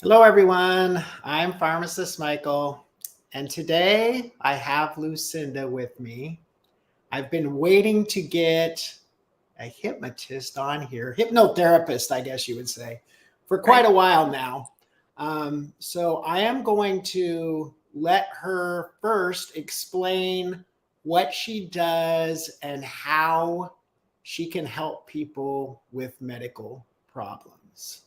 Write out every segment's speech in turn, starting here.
Hello, everyone. I'm Pharmacist Michael, and today I have Lucinda with me. I've been waiting to get a hypnotist on here, hypnotherapist, I guess you would say, for quite Right. a while now. So I am going to let her first explain what she does and how she can help people with medical problems.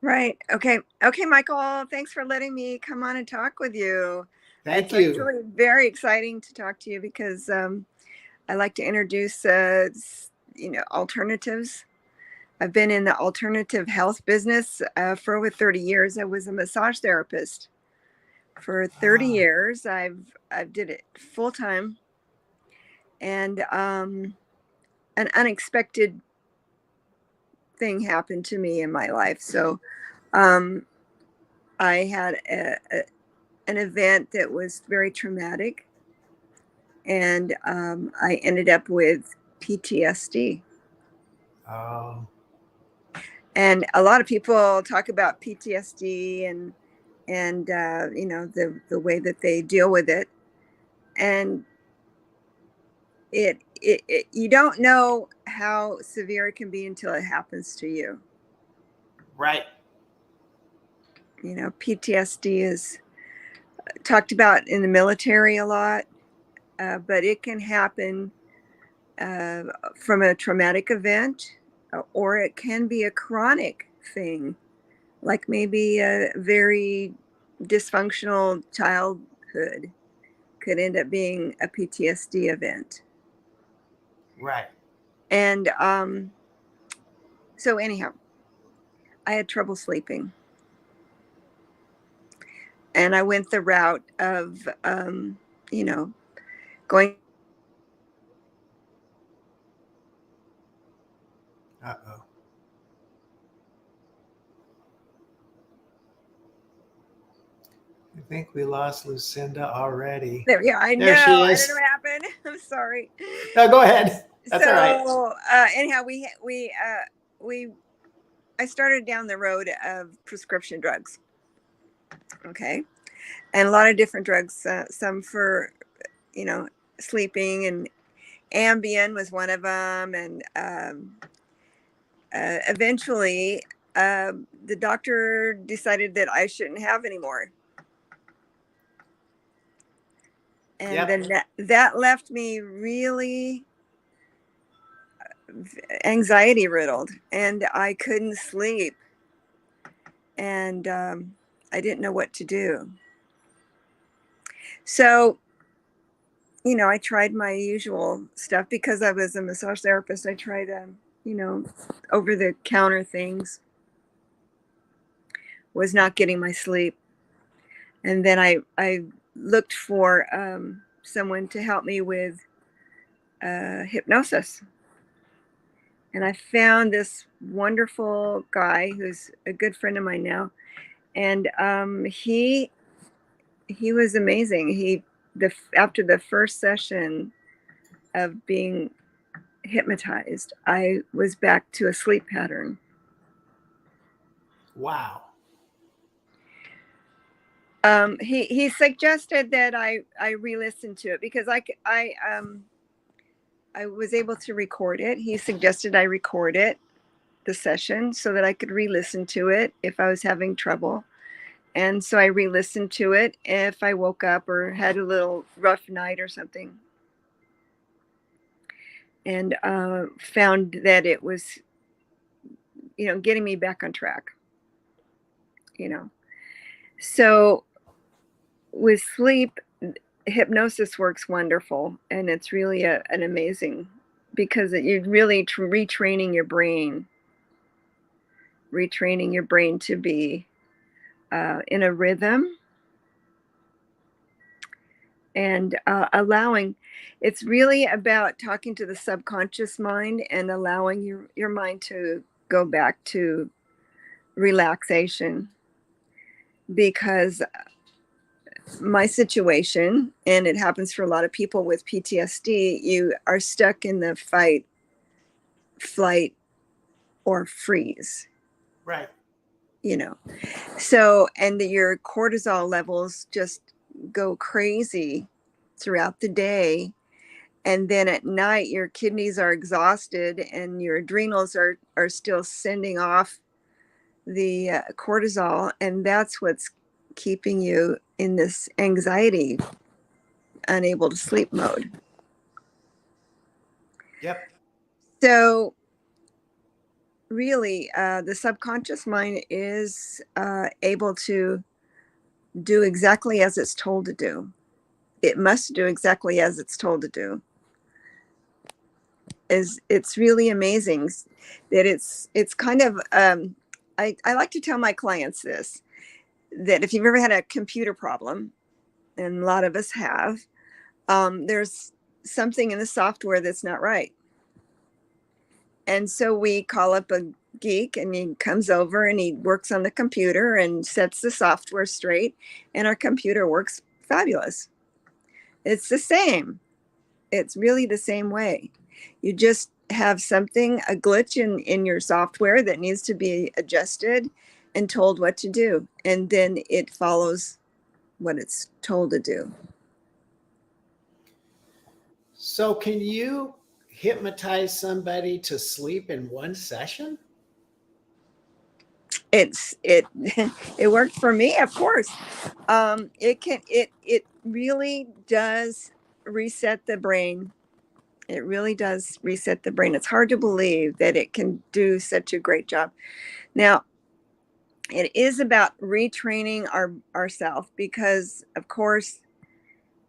Right. Okay. Okay, Michael, thanks for letting me come on and talk with you. Thank It's you. actually very exciting to talk to you because I like to introduce, alternatives. I've been in the alternative health business for over 30 years. I was a massage therapist for 30 Ah. years. I've did it full time, and an unexpected thing happened to me in my life. So um, I had an event that was very traumatic, and I ended up with PTSD. Oh, And a lot of people talk about PTSD and the way that they deal with it, and it you don't know how severe it can be until it happens to you. right. PTSD is talked about in the military a lot, but it can happen uh, from a traumatic event, or it can be a chronic thing, like maybe a very dysfunctional childhood could end up being a PTSD event. Right. And so, anyhow, I had trouble sleeping, and I went the route of, you know, going Uh-oh. I think we lost Lucinda already. there. Yeah, I There know. she I don't know is. what happened. I'm sorry. No, go ahead. That's all right. So, anyhow, we I started down the road of prescription drugs. Okay, and a lot of different drugs. Some for you know sleeping, and Ambien was one of them. And eventually, the doctor decided that I shouldn't have any more. And Yep. then that left me really anxiety riddled, and I couldn't sleep, and I didn't know what to do. So, I tried my usual stuff because I was a massage therapist. I tried, you know, over the counter things, was not getting my sleep. And then I looked for someone to help me with hypnosis. And I found this wonderful guy who's a good friend of mine now. And he was amazing. After the first session of being hypnotized, I was back to a sleep pattern. Wow. He suggested that I re-listen to it because I was able to record it. He suggested I record it, the session, so that I could re-listen to it if I was having trouble. And so I re-listened to it if I woke up or had a little rough night or something, and found that it was, getting me back on track. You know, so with sleep, hypnosis works wonderful, and it's really an amazing, because you're really retraining your brain to be in a rhythm, and allowing. It's really about talking to the subconscious mind and allowing your mind to go back to relaxation, because my situation, and it happens for a lot of people with PTSD, you are stuck in the fight, flight, or freeze. Right. you know. So, and your cortisol levels just go crazy throughout the day. And then at night, your kidneys are exhausted and your adrenals are still sending off the cortisol. And that's what's keeping you in this anxiety, unable to sleep mode. Yep. So really, the subconscious mind is able to do exactly as it's told to do. It must do exactly as it's told to do. It's really amazing that it's kind of I like to tell my clients this, that if you've ever had a computer problem, and a lot of us have, there's something in the software that's not right. And so we call up a geek and he comes over and he works on the computer and sets the software straight, and our computer works fabulous. It's the same. It's really the same way. You just have something, a glitch in your software that needs to be adjusted and told what to do. And then it follows what it's told to do. So can you hypnotize somebody to sleep in one session? It it worked for me, of course. It really does reset the brain. It really does reset the brain. It's hard to believe that it can do such a great job. Now, it is about retraining ourselves, because of course,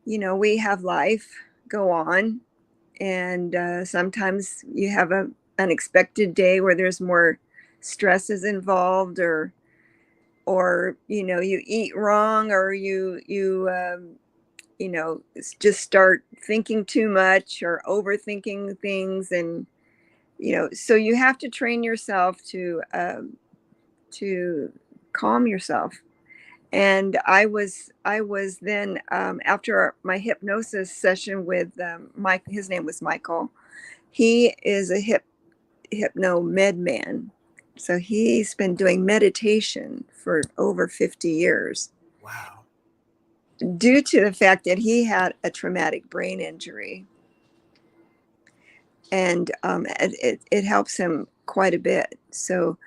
we have life go on, and sometimes you have a unexpected day where there's more stresses involved, or you eat wrong, or just start thinking too much or overthinking things. And so you have to train yourself to calm yourself. And I was then, after my hypnosis session with Mike. His name was Michael. He is a hypno med man, so he's been doing meditation for over 50 years, Wow. due to the fact that he had a traumatic brain injury. And it helps him quite a bit. So,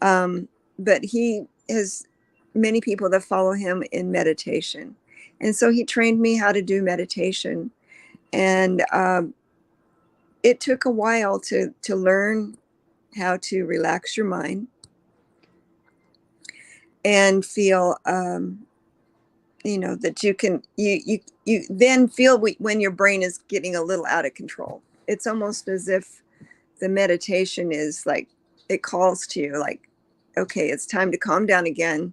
but he has many people that follow him in meditation. And so he trained me how to do meditation. And it took a while to learn how to relax your mind and feel, that you then feel when your brain is getting a little out of control. It's almost as if the meditation is like, it calls to you like, okay, it's time to calm down again.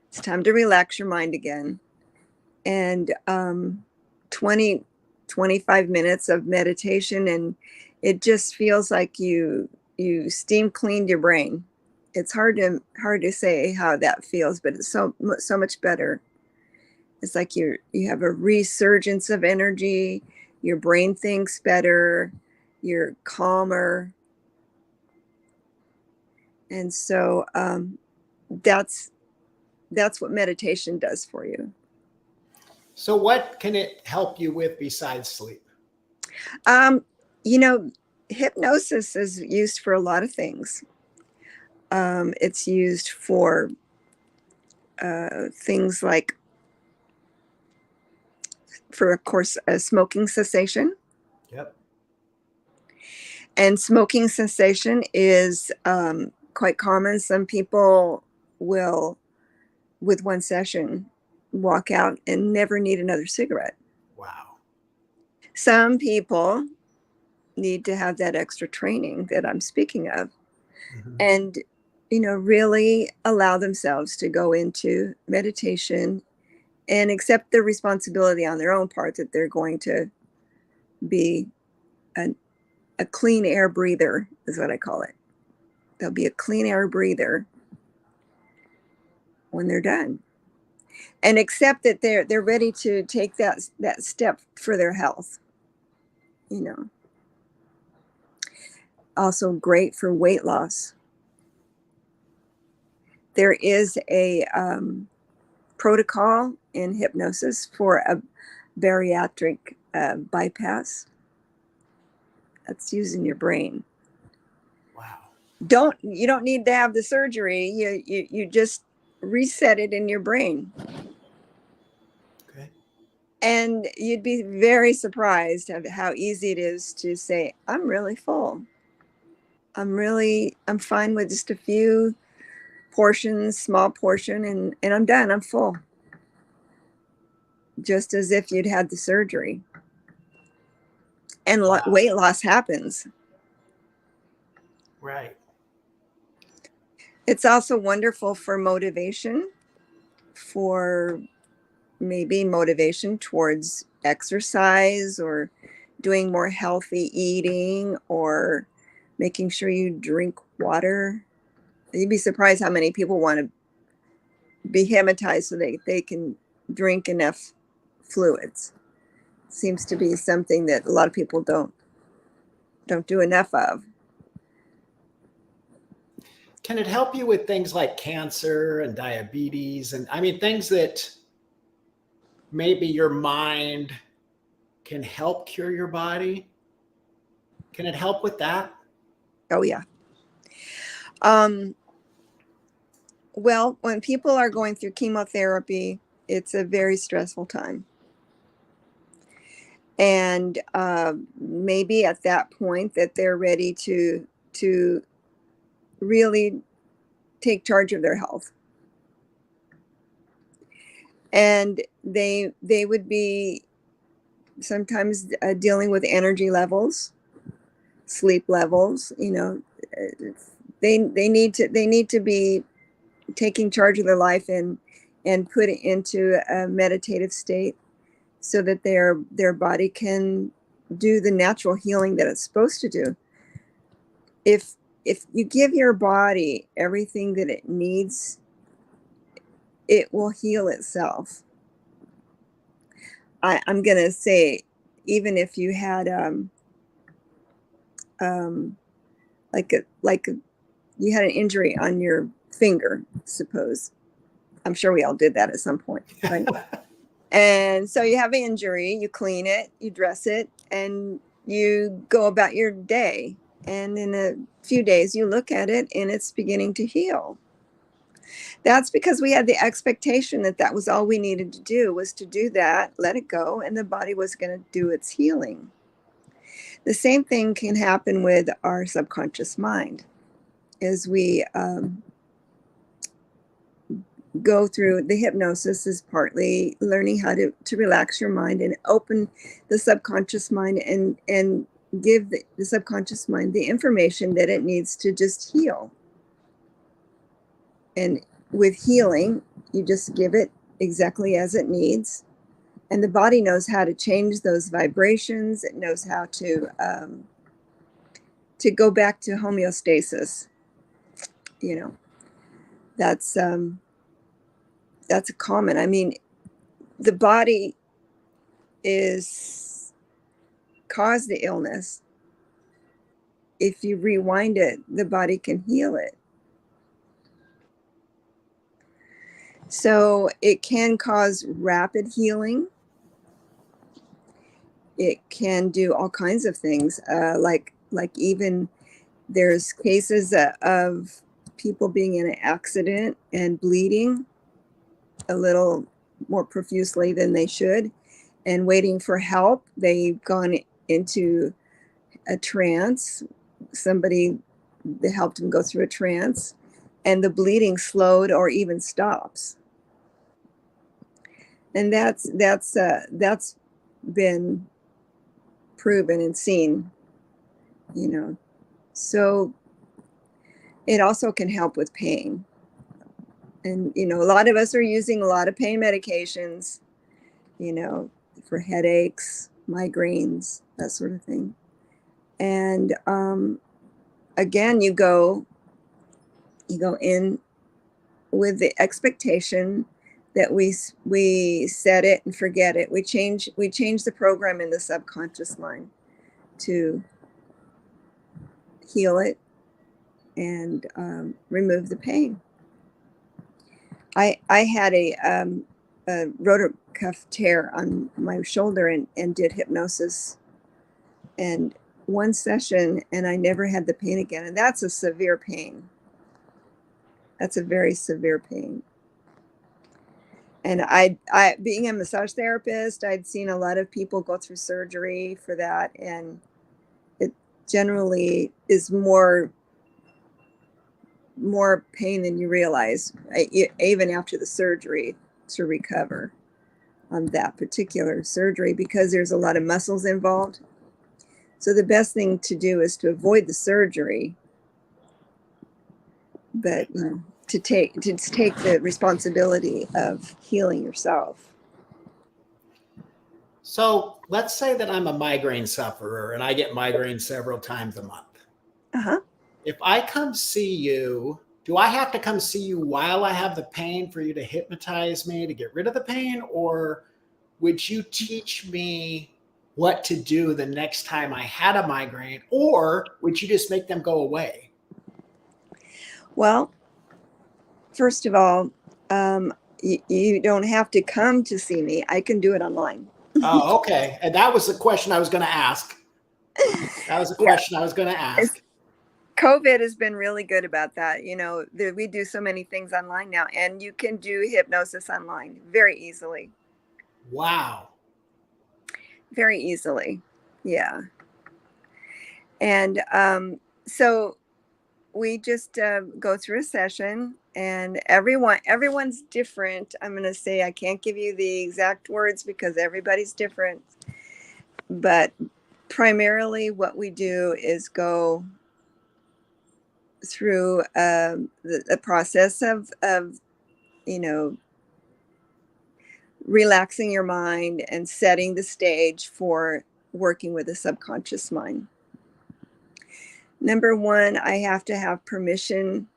It's time to relax your mind again. And 20, 25 minutes of meditation, and it just feels like you steam cleaned your brain. It's hard to say how that feels, but it's so much better. It's like you have a resurgence of energy. Your brain thinks better. You're calmer. And so that's what meditation does for you. So what can it help you with besides sleep? Um, you know, Hypnosis is used for a lot of things. It's used for things like, for of course, smoking cessation. Yep. And smoking cessation is quite common. Some people will, with one session, walk out and never need another cigarette. Wow. Some people need to have that extra training that I'm speaking of, Mm-hmm. and really allow themselves to go into meditation and accept the responsibility on their own part that they're going to be a clean air breather, is what I call it. They'll be a clean air breather when they're done, and accept that they're ready to take that step for their health. Also great for weight loss. There is a protocol in hypnosis for a bariatric bypass. That's using your brain. Wow. You don't need to have the surgery. You just reset it in your brain. Okay. And you'd be very surprised at how easy it is to say, I'm really full. I'm fine with just a few portions, small portion, and I'm done. I'm full. Just as if you'd had the surgery. And Wow. weight loss happens. Right. It's also wonderful for motivation, for maybe motivation towards exercise or doing more healthy eating or making sure you drink water. You'd be surprised how many people want to be hypnotized so they can drink enough fluids. Seems to be something that a lot of people don't do enough of. Can it help you with things like cancer and diabetes? And I mean, things that maybe your mind can help cure your body? Can it help with that? Oh, yeah. Well, when people are going through chemotherapy, it's a very stressful time. And maybe at that point that they're ready to really take charge of their health. And they would be sometimes dealing with energy levels, sleep levels. They need to be taking charge of their life and put it into a meditative state so that their body can do the natural healing that it's supposed to do. If you give your body everything that it needs, it will heal itself. I'm going to say, even if you had you had an injury on your finger, suppose. I'm sure we all did that at some point, right? And so you have an injury, you clean it, you dress it, and you go about your day. And in a few days, you look at it and it's beginning to heal. That's because we had the expectation that that was all we needed to do, was to do that, let it go, and the body was going to do its healing. The same thing can happen with our subconscious mind. As we go through the hypnosis, is partly learning how to relax your mind and open the subconscious mind and give the subconscious mind the information that it needs to just heal. And with healing, you just give it exactly as it needs. And the body knows how to change those vibrations. It knows how to go back to homeostasis. That's common. I mean, the body is caused the illness. If you rewind it, the body can heal it. So it can cause rapid healing. It can do all kinds of things, like even there's cases of people being in an accident and bleeding a little more profusely than they should and waiting for help. They've gone into a trance. Somebody helped them go through a trance, and the bleeding slowed or even stops. And that's been proven and seen, So it also can help with pain. And, a lot of us are using a lot of pain medications, for headaches, migraines, that sort of thing. And again, you go in with the expectation that we set it and forget it. We change the program in the subconscious mind to heal it and remove the pain. I had a rotor cuff tear on my shoulder and did hypnosis and one session, and I never had the pain again. And that's a severe pain. That's a very severe pain. And I being a massage therapist, I'd seen a lot of people go through surgery for that, and it generally is more pain than you realize, even after the surgery, to recover on that particular surgery, because there's a lot of muscles involved. So the best thing to do is to avoid the surgery, but to take the responsibility of healing yourself. So let's say that I'm a migraine sufferer and I get migraines several times a month. Uh-huh. If I come see you, do I have to come see you while I have the pain for you to hypnotize me to get rid of the pain? Or would you teach me what to do the next time I had a migraine? Or would you just make them go away? Well, first of all, you don't have to come to see me. I can do it online. Oh, okay. And that was the question I was going to ask. That was a Yeah. question I was going to ask. COVID has been really good about that. We do so many things online now, and you can do hypnosis online very easily. Wow. Very easily. Yeah. And so we just go through a session, and everyone's different. I'm going to say I can't give you the exact words because everybody's different. But primarily what we do is go through the process of relaxing your mind and setting the stage for working with the subconscious mind. Number one, I have to have permission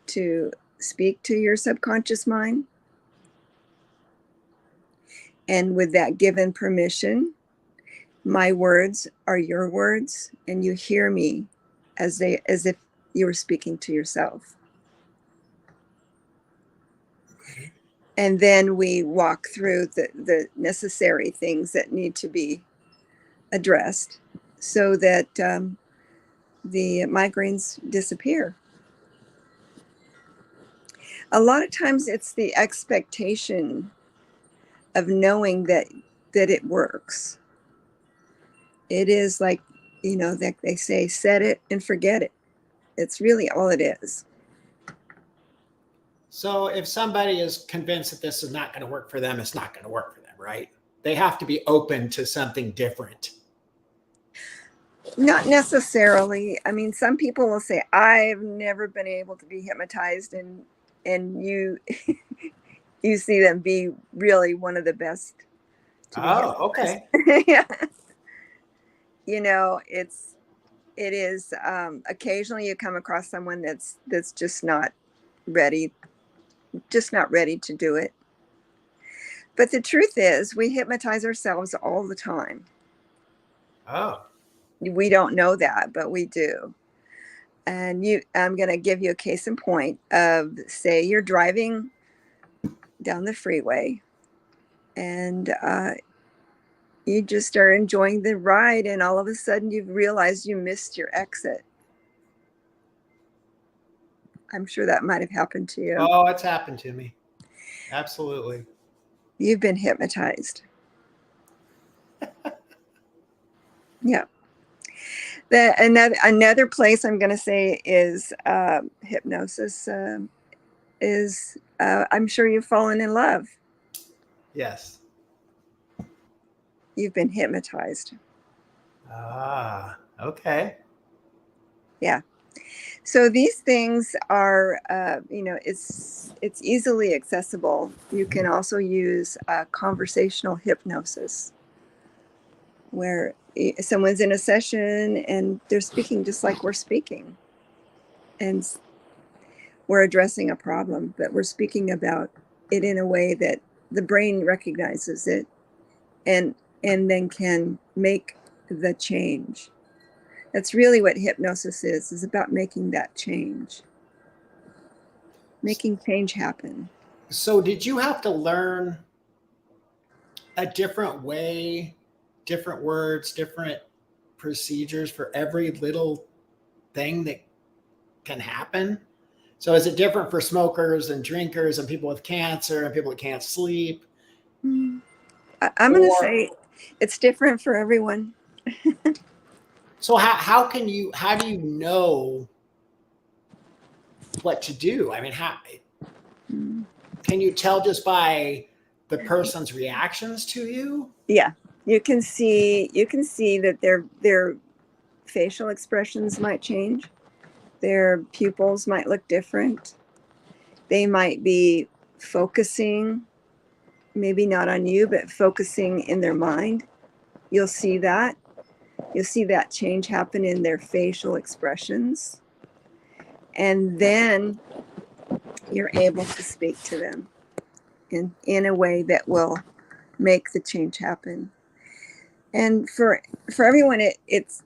to speak to your subconscious mind. And with that given permission, my words are your words, and you hear me as if you were speaking to yourself. And then we walk through the necessary things that need to be addressed so that the migraines disappear. A lot of times it's the expectation of knowing that it works. It is like, that they say, set it and forget it. It's really all it is. So if somebody is convinced that this is not going to work for them, it's not going to work for them, right? They have to be open to something different. Not necessarily. I mean, some people will say, I've never been able to be hypnotized, and you you see them be really one of the best to be hypnotized. Okay. Yeah. It is occasionally you come across someone that's just not ready to do it. But the truth is, we hypnotize ourselves all the time. Oh. We don't know that, but we do. And I'm going to give you a case in point of, say you're driving down the freeway and you just are enjoying the ride, and all of a sudden you've realized you missed your exit. I'm sure that might have happened to you. Oh, it's happened to me. Absolutely. You've been hypnotized. Yeah. Another place I'm going to say is hypnosis is I'm sure you've fallen in love. Yes. You've been hypnotized. Ah, okay. Yeah. So these things are, it's easily accessible. You can also use conversational hypnosis, where someone's in a session and they're speaking just like we're speaking, and we're addressing a problem, but we're speaking about it in a way that the brain recognizes it and then can make the change. That's really what hypnosis is about making that change, making change happen. So did you have to learn a different way, different words, different procedures for every little thing that can happen? So is it different for smokers and drinkers and people with cancer and people that can't sleep? I'm going to Or say it's different for everyone. so how do you know what to do? I mean, how can you tell just by the person's reactions to you? Yeah, you can see that their facial expressions might change. Their pupils might look different. They might be focusing, maybe not on you, but focusing in their mind. You'll see that. You'll see that change happen in their facial expressions. And then you're able to speak to them in a way that will make the change happen. And for everyone, it's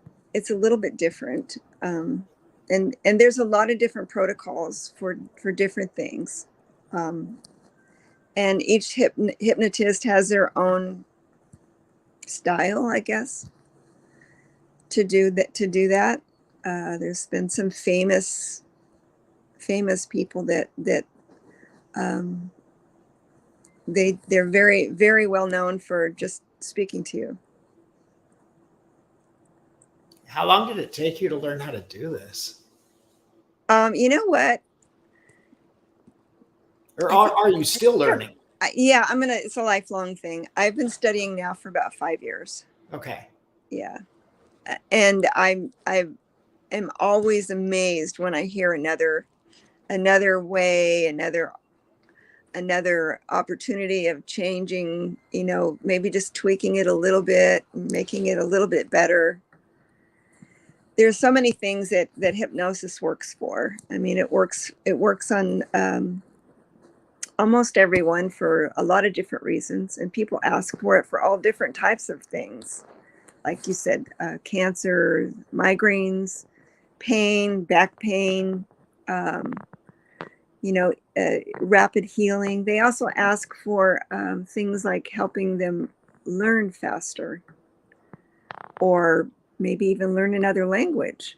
a little bit different. And there's a lot of different protocols for different things. And each hypnotist has their own style, I guess, to do that. There's been some famous people that um, they're very, very well known for just speaking to you. How long did it take you to learn how to do this? You know what? Or I think, are you still learning? yeah, it's a lifelong thing. I've been studying now for about 5 years. Okay. Yeah. And I am always amazed when I hear another way, another opportunity of changing, maybe just tweaking it a little bit, making it a little bit better. There's so many things that hypnosis works for. I mean, it works on almost everyone for a lot of different reasons, and people ask for it for all different types of things. Like you said, cancer, migraines, pain, back pain, um, rapid healing. They also ask for things like helping them learn faster, or maybe even learn another language.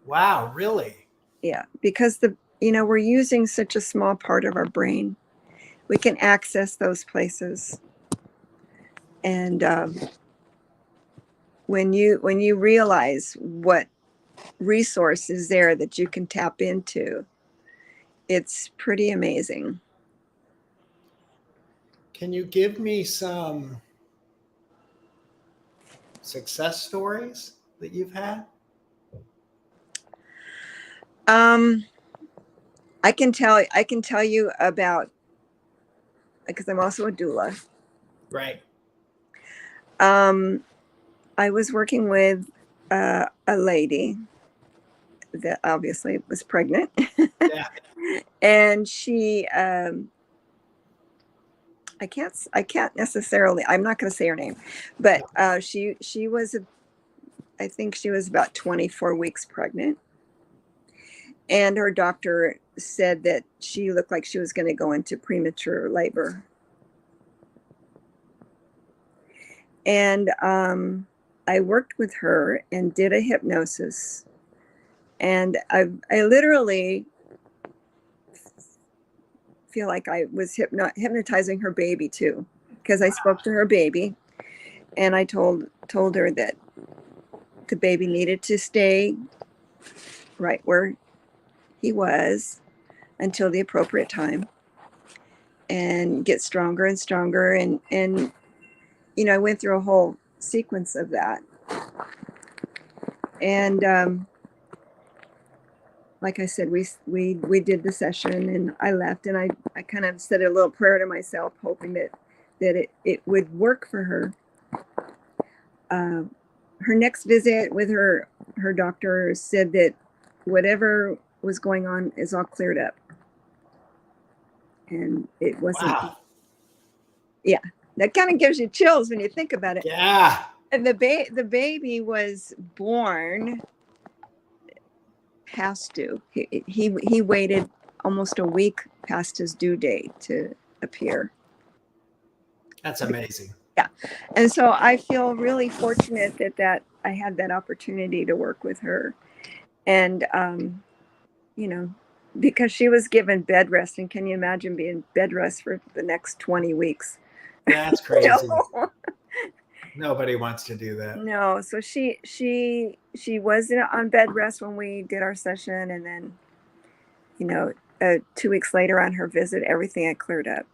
Wow, really? Yeah, because we're using such a small part of our brain. We can access those places, and when you realize what resource is there that you can tap into, it's pretty amazing. Can you give me some success stories that you've had? Um, I can tell you about, because I'm also a doula. Right. I was working with a lady that obviously was pregnant, Yeah. and she I can't necessarily, I'm not going to say her name, but she was I think she was about 24 weeks pregnant, and her doctor said that she looked like she was going to go into premature labor. And I worked with her and did a hypnosis, and I literally feel like I was hypnotizing her baby too, because I spoke to her baby, and I told her that the baby needed to stay right where he was until the appropriate time, and get stronger and stronger, and I went through a whole sequence of that. And like I said, we did the session, and I left, and I kind of said a little prayer to myself, hoping that it would work for her. Her next visit with her doctor said that whatever was going on is all cleared up, and it wasn't. Wow. Yeah, that kind of gives you chills when you think about it. Yeah. And the baby was born past due. He waited almost a week past his due date to appear. That's amazing. Yeah. And so I feel really fortunate that I had that opportunity to work with her. And, you know, because she was given bed rest. And can you imagine being bed rest for the next 20 weeks? That's crazy. No. Nobody wants to do that. No. So she was on bed rest when we did our session. And then, 2 weeks later on her visit, everything had cleared up.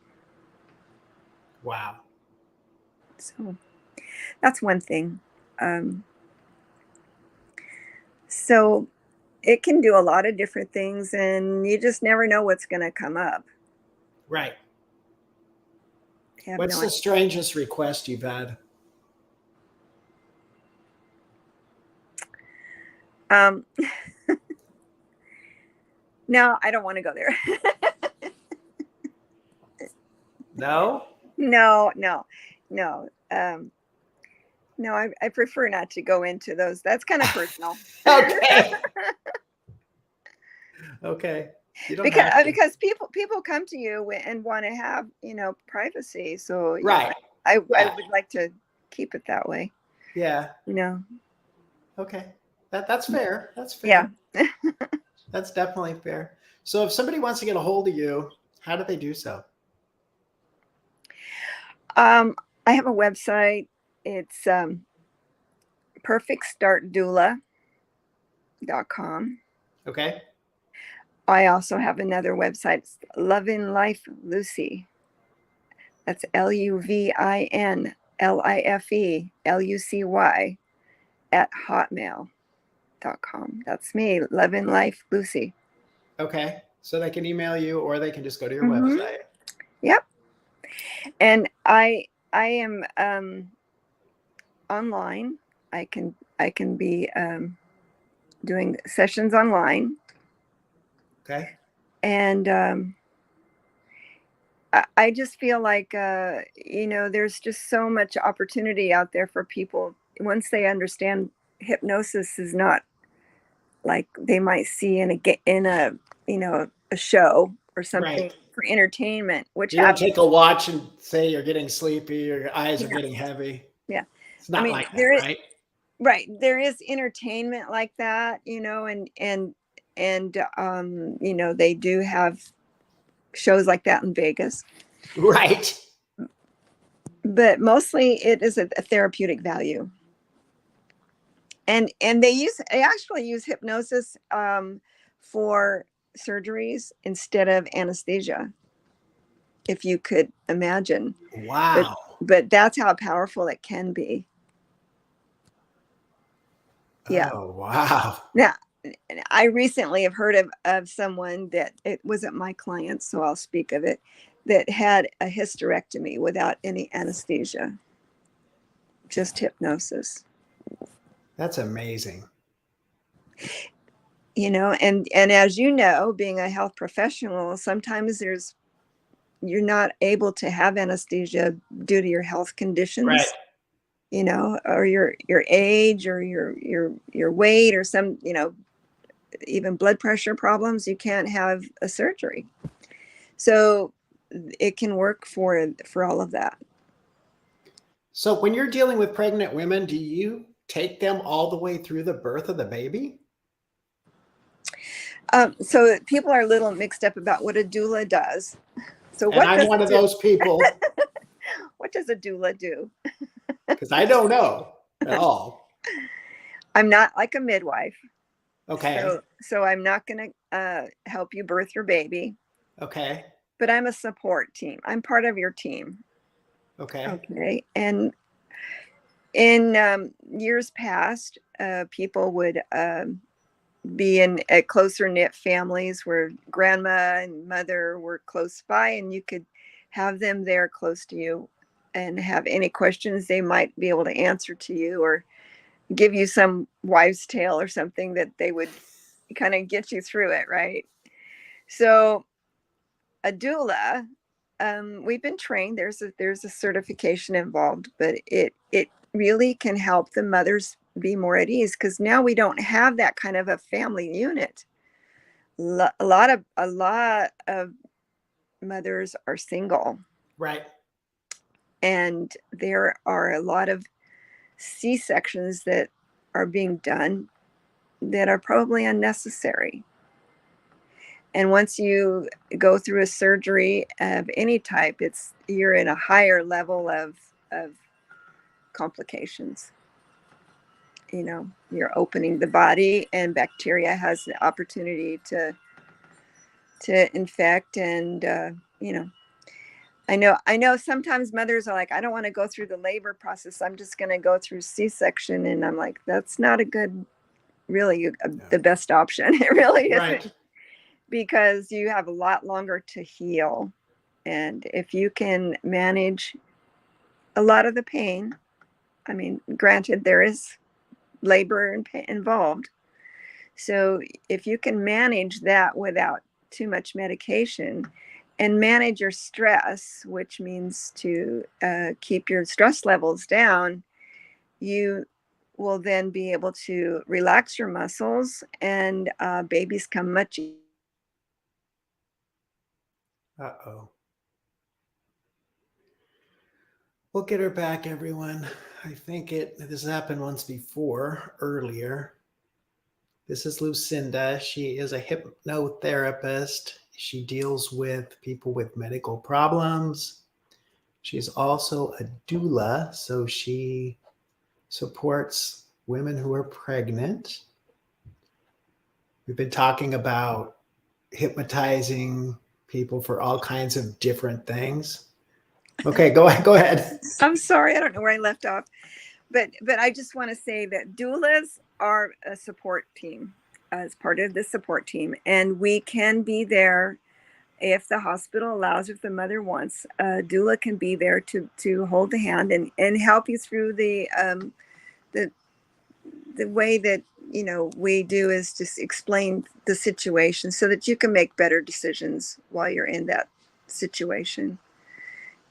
Wow. So that's one thing. So it can do a lot of different things, and you just never know what's going to come up. Right. Have What's no the idea. strangest request you've had? No, I don't want to go there. No? No. No, I prefer not to go into those. That's kind of personal. Okay. Okay. You don't have to. Because people come to you and want to have, privacy. So Right. I Yeah. would like to keep it that way. Yeah. Okay. That's fair. That's fair. Yeah. That's definitely fair. So if somebody wants to get a hold of you, how do they do so? I have a website. It's perfectstartdoula.com. Okay. I also have another website, it's Luvinlifelucy. That's LUVINLIFELUCY at hotmail.com. That's me, Luvinlifelucy. Okay. So they can email you or they can just go to your Mm-hmm. website. Yep. And I am online. I can be doing sessions online. Okay. And I just feel like, there's just so much opportunity out there for people once they understand hypnosis is not like they might see in a show or something Right. for entertainment, which You don't happens. take a watch and say you're getting sleepy or your eyes are Yeah. getting heavy. Yeah. It's not like that, right? Right. There is entertainment like that, they do have shows like that in Vegas, Right. but mostly it is a therapeutic value. And they actually use hypnosis for surgeries instead of anesthesia, if you could imagine. Wow. But that's how powerful it can be. Yeah. Oh, wow. Now, I recently have heard of someone that, it wasn't my client, so I'll speak of it, that had a hysterectomy without any anesthesia, just hypnosis. That's amazing. And as you know, being a health professional, sometimes you're not able to have anesthesia due to your health conditions. Right. Or your age or your weight or some, even blood pressure problems. You can't have a surgery. So it can work for all of that. So when you're dealing with pregnant women, do you take them all the way through the birth of the baby? So people are a little mixed up about what a doula does. So And I'm one of those people. What does a doula do? Because I don't know at all. I'm not like a midwife. Okay. So I'm not going to help you birth your baby. Okay. But I'm a support team. I'm part of your team. Okay. Okay. And in years past, people would be in closer knit families where grandma and mother were close by, and you could have them there close to you and have any questions they might be able to answer to you, or give you some wives' tale or something that they would kind of get you through it, right? So a doula, we've been trained. There's a certification involved, but it really can help the mothers be more at ease, because now we don't have that kind of a family unit. A lot of mothers are single. Right. And there are a lot of C-sections that are being done that are probably unnecessary. And once you go through a surgery of any type, you're in a higher level of complications. You know, you're opening the body, and bacteria has the opportunity to infect. And you know, I know sometimes mothers are like, I don't want to go through the labor process, I'm just going to go through C-section. And I'm like, that's not a good, really the best option. It really Right. isn't, because you have a lot longer to heal. And if you can manage a lot of the pain, I mean, granted, there is labor and pain involved. So if you can manage that without too much medication, and manage your stress, which means to keep your stress levels down, you will then be able to relax your muscles, and babies come much. Uh-oh. We'll get her back, everyone. I think this happened once before, earlier. This is Lucinda. She is a hypnotherapist. She deals with people with medical problems. She's also a doula, so she supports women who are pregnant. We've been talking about hypnotizing people for all kinds of different things. Okay, go ahead. I'm sorry, I don't know where I left off, but I just want to say that doulas are a support team, as part of the support team, and we can be there if the hospital allows, if the mother wants. A doula can be there to hold the hand and help you through the way that, you know, we do, is just explain the situation so that you can make better decisions while you're in that situation.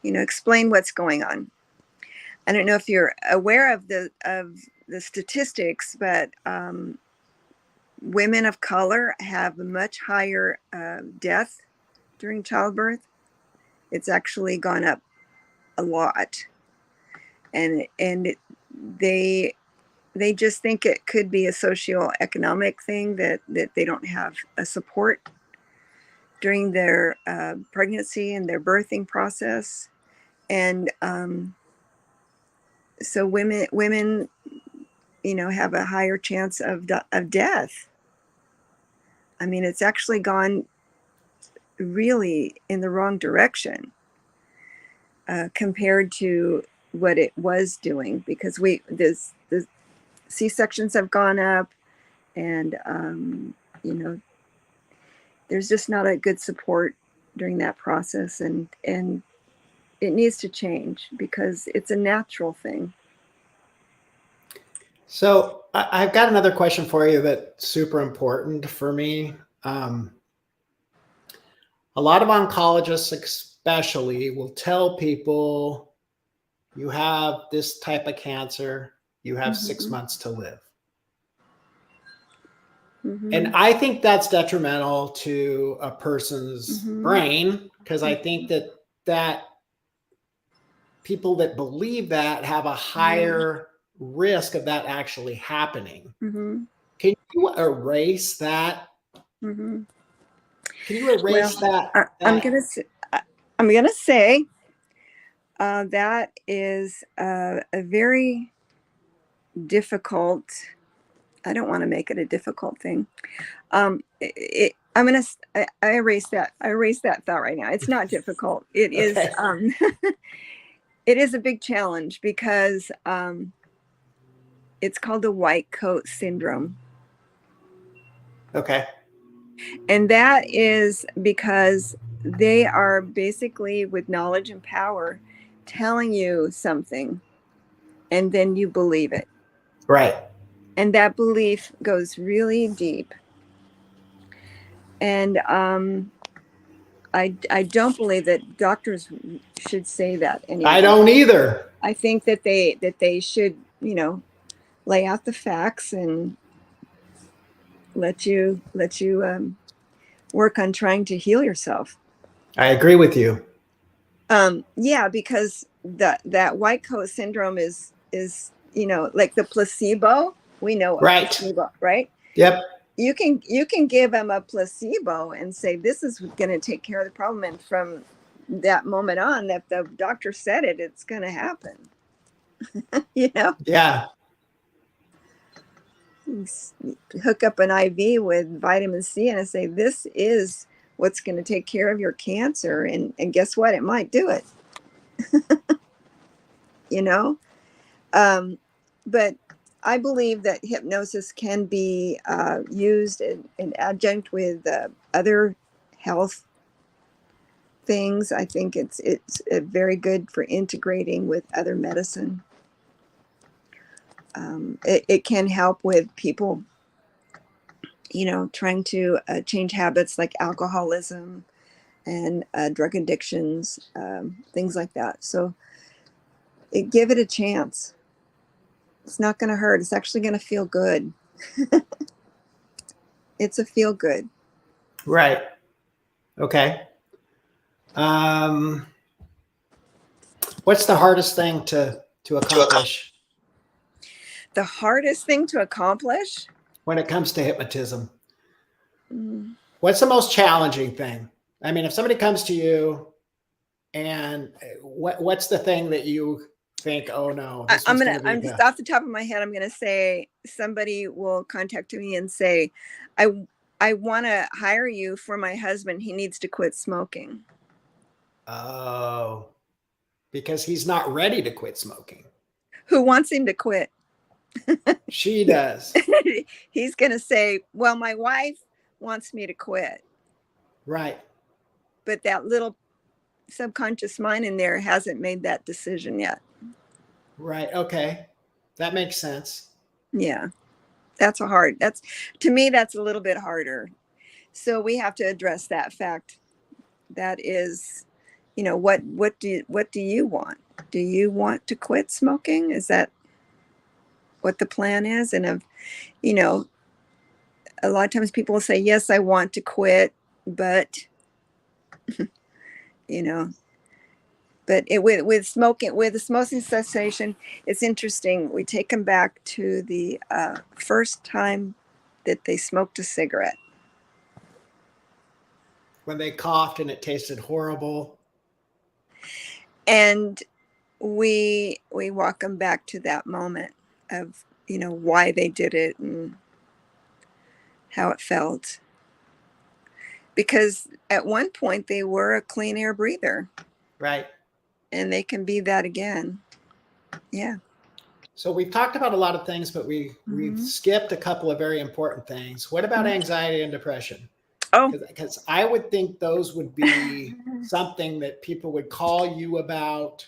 You know, explain what's going on. I don't know if you're aware of the statistics, but women of color have a much higher death during childbirth. It's actually gone up a lot, and they just think it could be a socioeconomic thing, that they don't have a support during their pregnancy and their birthing process. And so women, you know, have a higher chance of death. I mean, it's actually gone really in the wrong direction compared to what it was doing, because the C-sections have gone up, and you know, there's just not a good support during that process, and it needs to change because it's a natural thing. So I've got another question for you that's super important for me. A lot of oncologists, especially, will tell people, you have this type of cancer, you have 6 months to live. And I think that's detrimental to a person's brain, because I think that people that believe that have a higher risk of that actually happening. Can you erase that? Can you erase that? I'm gonna say that is a very difficult. I don't want to make it a difficult thing. I erase that. I erase that thought right now. It's not difficult. It is. It is a big challenge, because it's called the white coat syndrome. Okay. And that is because they are basically, with knowledge and power, telling you something, and then you believe it. Right. And that belief goes really deep. And I don't believe that doctors should say that anymore. I don't either. I think that they should, you know, lay out the facts and let you work on trying to heal yourself. I agree with you. Yeah, because that white coat syndrome is like the placebo. We know a Right. placebo, right? Yep. You can give them a placebo and say this is going to take care of the problem, and from that moment on, if the doctor said it, it's going to happen. you know Yeah. Hook up an IV with vitamin C and I say this is what's going to take care of your cancer, and guess what, it might do it. you know but I believe that hypnosis can be used in adjunct with other health things. I think it's very good for integrating with other medicine. It can help with people, trying to change habits like alcoholism and drug addictions, things like that. So give it a chance. It's not going to hurt. It's actually going to feel good. It's a feel good. Right. Okay. Um, what's the hardest thing to accomplish The hardest thing to accomplish? when it comes to hypnotism? Mm. What's the most challenging thing? I mean, if somebody comes to you and what's the thing that you think, oh no, this one's going to be I'm just the off the top of my head, I'm gonna say somebody will contact me and say, I I want to hire you for my husband. He needs to quit smoking. oh, because he's not ready to quit smoking. Who wants him to quit? She does. He's gonna say, well, my wife wants me to quit, Right. but that little subconscious mind in there hasn't made that decision yet. Right. Okay. That makes sense. Yeah, that's to me, that's a little bit harder. So we have to address that fact. That is, what do you want? Do you want to quit smoking? Is that what the plan is? And you know, a lot of times people will say, yes, I want to quit, but you know, with smoking, with the smoking cessation, it's interesting. We take them back to the first time that they smoked a cigarette. When they coughed and it tasted horrible. And we walk them back to that moment of why they did it and how it felt, because at one point they were a clean air breather, Right. and they can be that again. Yeah. So we've talked about a lot of things, but we've Mm-hmm. skipped a couple of very important things. What about anxiety and depression? Oh, Because I would think those would be something that people would call you about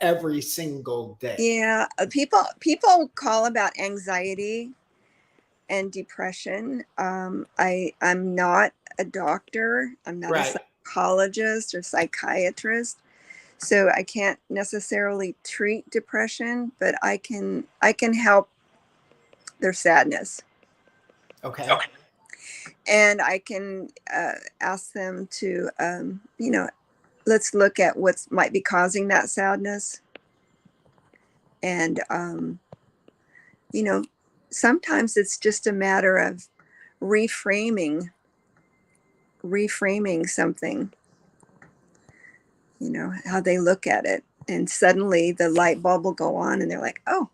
every single day. yeah. People call about anxiety and depression. I'm not a doctor. I'm not a Right. psychologist or psychiatrist, so I can't necessarily treat depression, but I can help their sadness. Okay. And I can ask them to let's look at what might be causing that sadness. And you know sometimes it's just a matter of reframing something, how they look at it, and suddenly the light bulb will go on and they're like, oh,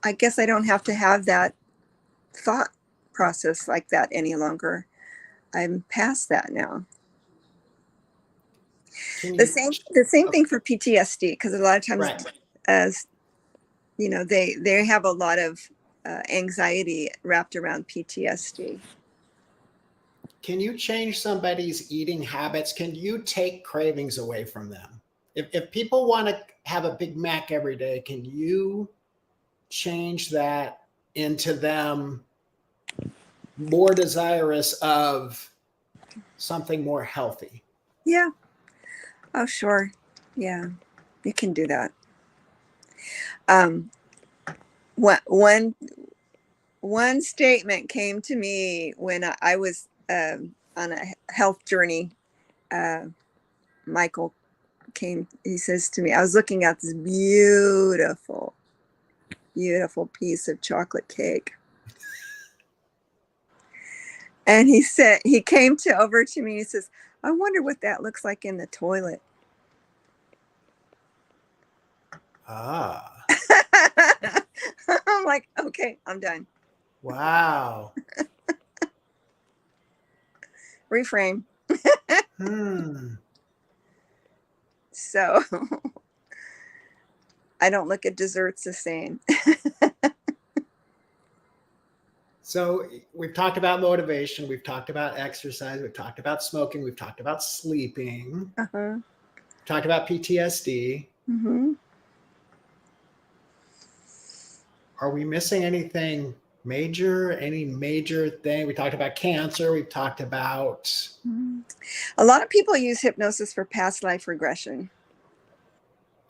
I guess I don't have to have that thought process like that any longer. I'm past that now. Can the you? same the same Okay. thing for PTSD, because a lot of times, Right. as they have a lot of anxiety wrapped around PTSD. Can you change somebody's eating habits? Can you take cravings away from them? If people want to have a Big Mac every day, can you change that into them more desirous of something more healthy? Yeah. Oh, sure. Yeah, you can do that. um one one statement came to me when I was on a health journey Michael came, he says to me, I was looking at this beautiful, beautiful piece of chocolate cake. And he said, he came over to me and he says, I wonder what that looks like in the toilet. Ah. I'm like, okay, I'm done. Wow. Reframe. Hmm. So I don't look at desserts the same. So we've talked about motivation. We've talked about exercise. We've talked about smoking. We've talked about sleeping. Uh-huh. We've talked about PTSD. Mm-hmm. Are we missing anything major? Any major thing? We talked about cancer. We've talked about. A lot of people use hypnosis for past life regression.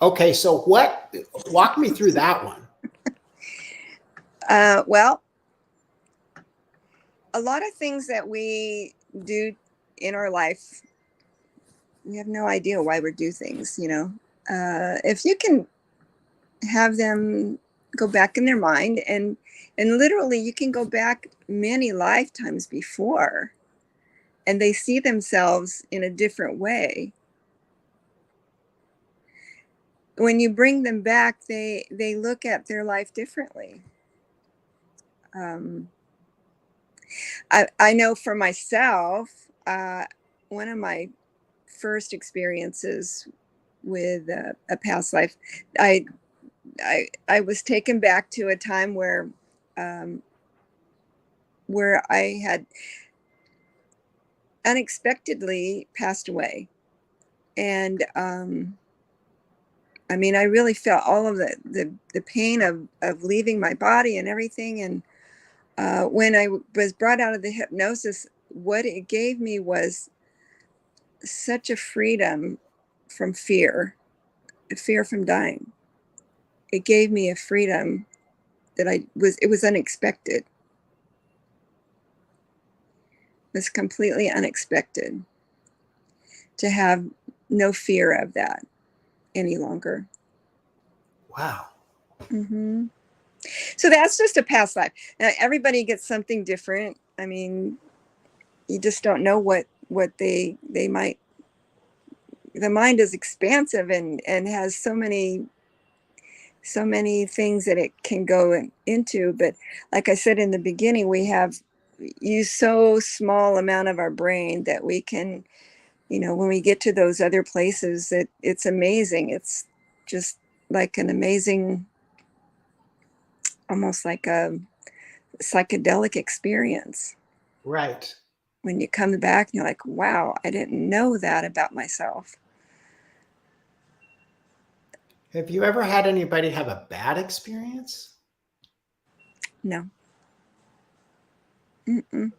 Okay, so what? Walk me through that one. Well, a lot of things that we do in our life, we have no idea why we do things, you know. If you can have them go back in their mind, and literally you can go back many lifetimes before, and they see themselves in a different way. When you bring them back, they look at their life differently. I know for myself, one of my first experiences with a past life, I was taken back to a time where I had unexpectedly passed away, and I mean, I really felt all of the pain of leaving my body and everything. And when I was brought out of the hypnosis, what it gave me was such a freedom from fear from dying. It gave me a freedom that it was unexpected. It was completely unexpected to have no fear of that any longer. Wow. Mm-hmm. So that's just a past life. Now, everybody gets something different. I mean, you just don't know what they might. The mind is expansive and has so many things that it can go into. But like I said in the beginning, we have used so small amount of our brain that we can, you know, when we get to those other places, it's amazing. It's just like an amazing, almost like a psychedelic experience. Right. When you come back and you're like, wow, I didn't know that about myself. Have you ever had anybody have a bad experience? No. Mm-mm.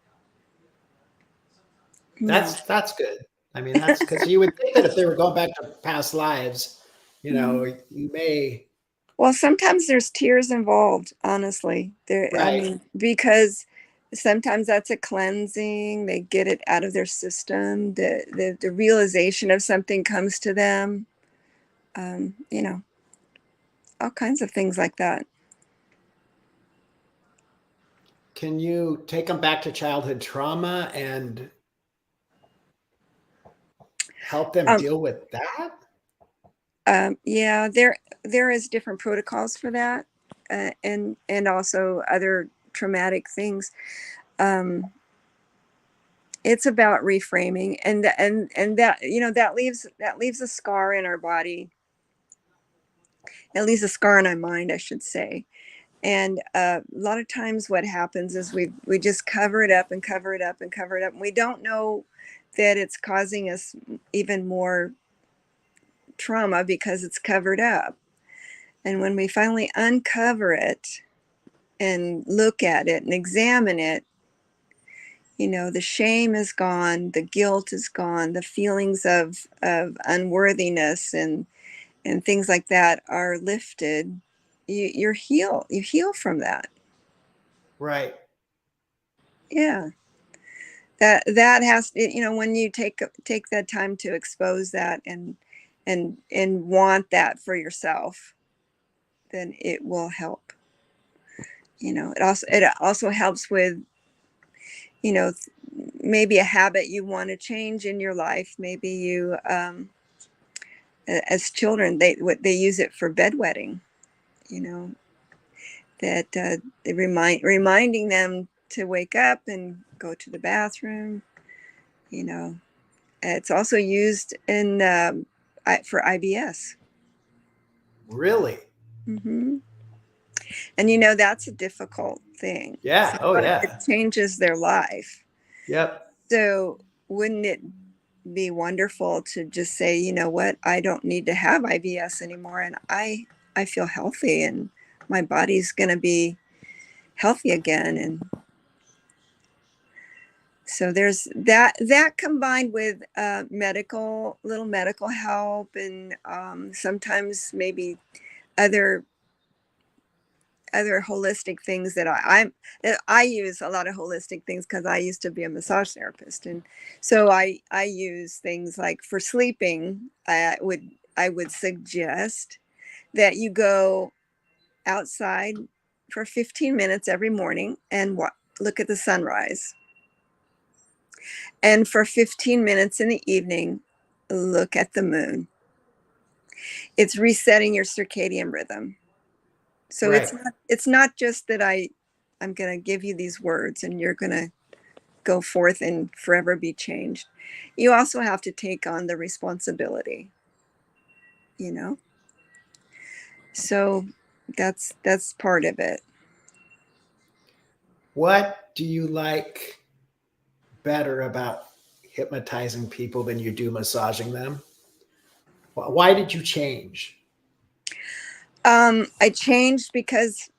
No. That's good. I mean, that's because you would think that if they were going back to past lives, you know, you may. Well, sometimes there's tears involved, honestly. I Right. mean, because sometimes that's a cleansing. They get it out of their system. The realization of something comes to them. You know, all kinds of things like that. Can you take them back to childhood trauma and help them Um, deal with that? yeah, there is different protocols for that, and also other traumatic things. It's about reframing, and that, you know, that leaves a scar in our body. It leaves a scar in our mind, I should say. And a lot of times what happens is we just cover it up and cover it up and cover it up, and we don't know that it's causing us even more trauma because it's covered up. And when we finally uncover it and look at it and examine it, you know, the shame is gone, the guilt is gone, the feelings of unworthiness and things like that are lifted. You heal from that. Right. Yeah. That has, when you take that time to expose that and want that for yourself, then it will help. It also helps with, you know, maybe a habit you want to change in your life. Maybe you, as children, they use it for bedwetting, you know, that they reminding them to wake up and go to the bathroom. You know, it's also used in for IBS. Really? Hmm. And that's a difficult thing. Yeah. So Oh, it yeah. changes their life. Yep. So wouldn't it be wonderful to just say, you know what, I don't need to have IBS anymore, and I feel healthy, and my body's going to be healthy again. And so there's that combined with little medical help, and sometimes maybe other holistic things that I use a lot of holistic things because I used to be a massage therapist, and so I use things like for sleeping. I would suggest that you go outside for 15 minutes every morning and look at the sunrise, and for 15 minutes in the evening, look at the moon. It's resetting your circadian rhythm. So Right. it's not just that I'm going to give you these words and you're going to go forth and forever be changed. You also have to take on the responsibility, you know? So that's part of it. What do you like better about hypnotizing people than you do massaging them? Why did you change? I changed because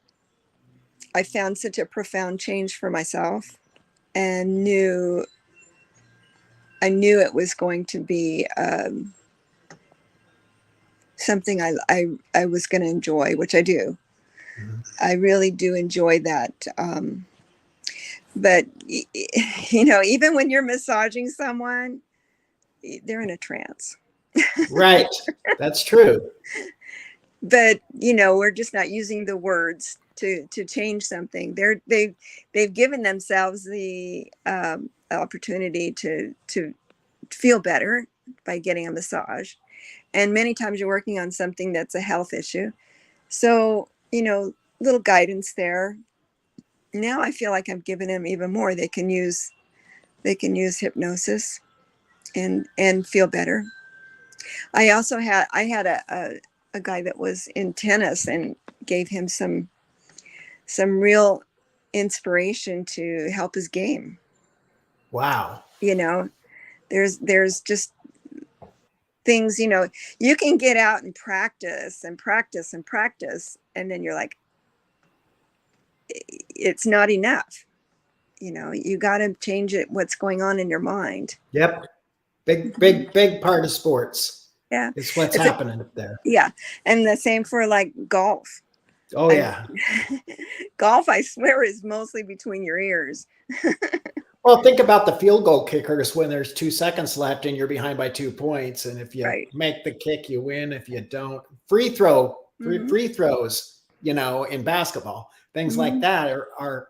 I found such a profound change for myself, and I knew it was going to be something I was going to enjoy, which I do. Mhm. I really do enjoy that. But even when you're massaging someone, they're in a trance. Right. That's true. But we're just not using the words to change something. They've given themselves the opportunity to feel better by getting a massage, and many times you're working on something that's a health issue. So little guidance there. Now I feel like I'm giving them even more. They can use hypnosis and feel better. I had a guy that was in tennis and gave him some real inspiration to help his game. Wow. You know, there's just things, you can get out and practice and practice and practice, and then you're like, it's not enough. You got to change it, what's going on in your mind. Yep. Big, Mhm. big, big part of sports. Yeah. It's what's It's a, happening up there. yeah. And the same for like golf. Oh, I yeah. Golf, I swear, is mostly between your ears. Well, think about the field goal kickers when there's 2 seconds left and you're behind by 2 points. And if you Right. make the kick, you win. If you don't, free throws, in basketball, things like Mm-hmm. that are,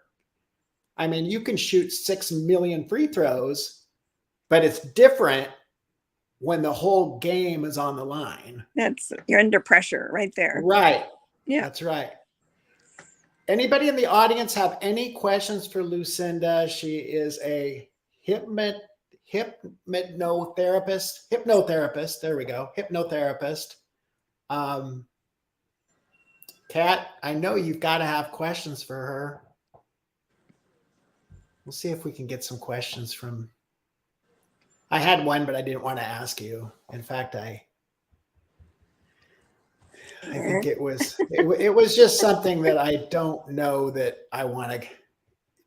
I mean, you can shoot 6 million free throws, but it's different when the whole game is on the line. You're under pressure right there. Right. Yeah. That's right. Anybody in the audience have any questions for Lucinda? She is a hypnotherapist. There we go. Hypnotherapist. Um, Kat, I know you've got to have questions for her. We'll see if we can get some questions from. I had one, but I didn't want to ask you. In fact, I think it was just something that I don't know that I want to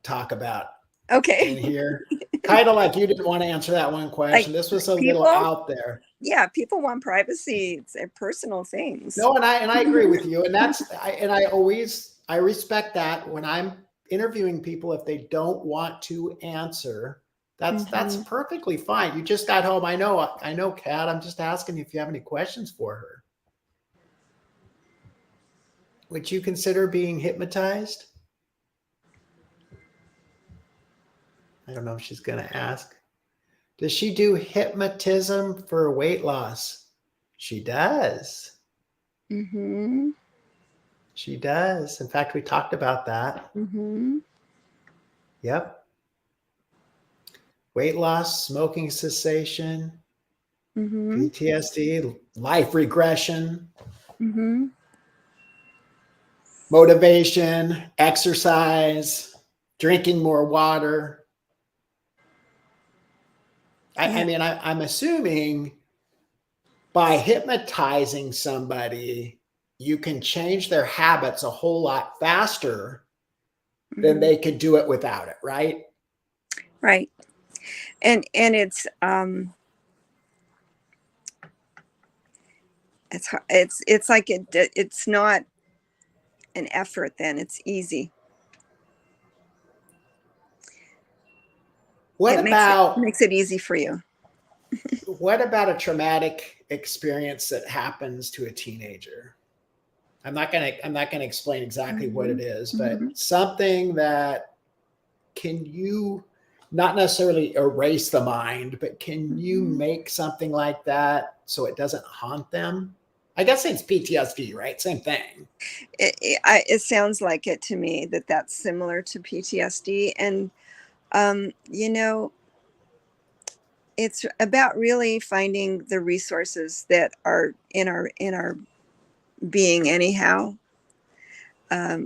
talk about in Okay. here. Kind of like you didn't want to answer that one Like question. This was a little people, out there. yeah, people want privacy. It's their personal things. No, and I agree with you. And I respect that when I'm interviewing people, if they don't want to answer, That's perfectly fine. You just got home. I know, Kat. I'm just asking you if you have any questions for her. Would you consider being hypnotized? I don't know if she's going to ask. Does she do hypnotism for weight loss? She does. Mm-hmm. She does. In fact, we talked about that. Mm-hmm. Yep. Weight loss, smoking cessation, Mm-hmm. PTSD, life regression, Mm-hmm. motivation, exercise, drinking more water. Yeah. I'm assuming by hypnotizing somebody, you can change their habits a whole lot faster than Mm-hmm. they could do it without it, right? Right. And it's like it's not an effort, then it's easy. What It about makes it easy for you. what about a traumatic experience that happens to a teenager? I'm not gonna explain exactly what Mm-hmm. it is, but Mm-hmm. something that can you not necessarily erase the mind, but can you Mm-hmm. make something like that so it doesn't haunt them? I guess it's PTSD, right? Same thing. It sounds like it to me, that's similar to PTSD. And you know, it's about really finding the resources that are in our being anyhow. A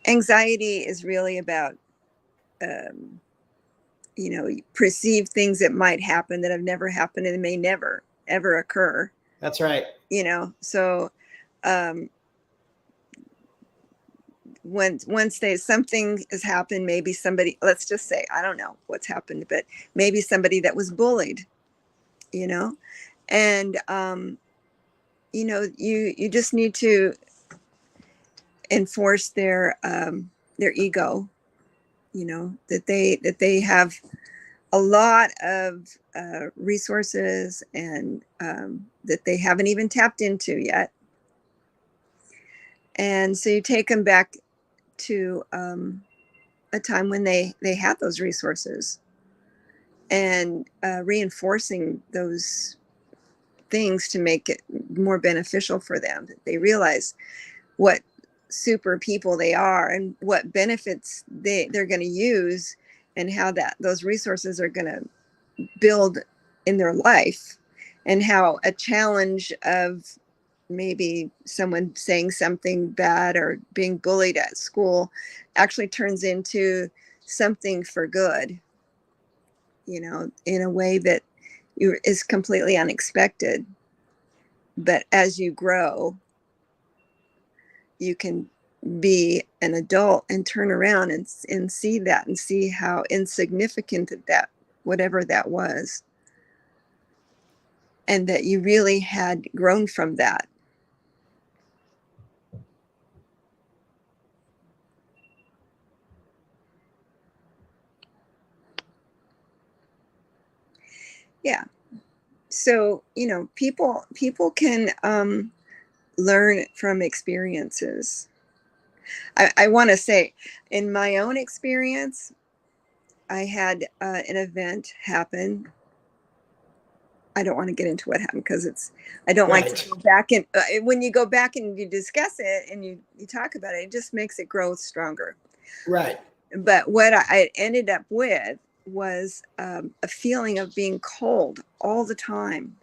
anxiety is really about um, perceive things that might happen that have never happened and may never ever occur. That's right. So um, once something has happened, maybe somebody, let's just say, I don't know what's happened, but maybe somebody that was bullied, and you just need to enforce their ego, that they have a lot of resources, and that they haven't even tapped into yet. And so you take them back to a time when they had those resources, and reinforcing those things to make it more beneficial for them. They realize what super people they are, and what benefits they're going to use, and how that those resources are going to build in their life, and how a challenge of maybe someone saying something bad or being bullied at school actually turns into something for good, in a way that is completely unexpected. But as you grow, you can be an adult and turn around and see that, and see how insignificant that whatever that was, and that you really had grown from that. Yeah. So people can learn from experiences. I want to say, in my own experience, I had an event happen. I don't want to get into what happened, because I don't like to Right. go back, and when you go back and you discuss it and you talk about it, it just makes it grow stronger. Right. But what I ended up with was a feeling of being cold all the time.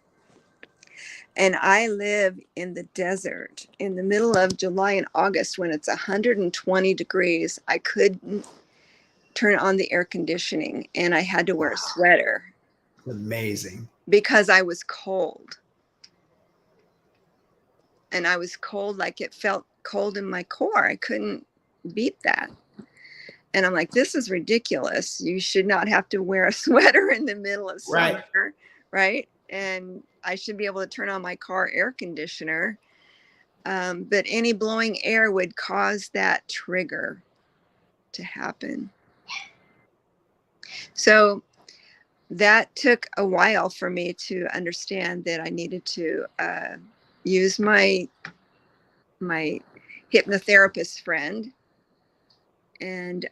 And I live in the desert in the middle of July and August, when it's 120 degrees. I couldn't turn on the air conditioning, and I had to wear a sweater Amazing. because I was cold. And I was cold, like it felt cold in my core. I couldn't beat that. And I'm like, this is ridiculous. You should not have to wear a sweater in the middle of Right. summer, right? And I should be able to turn on my car air conditioner. But any blowing air would cause that trigger to happen. So that took a while for me to understand that I needed to use my hypnotherapist friend and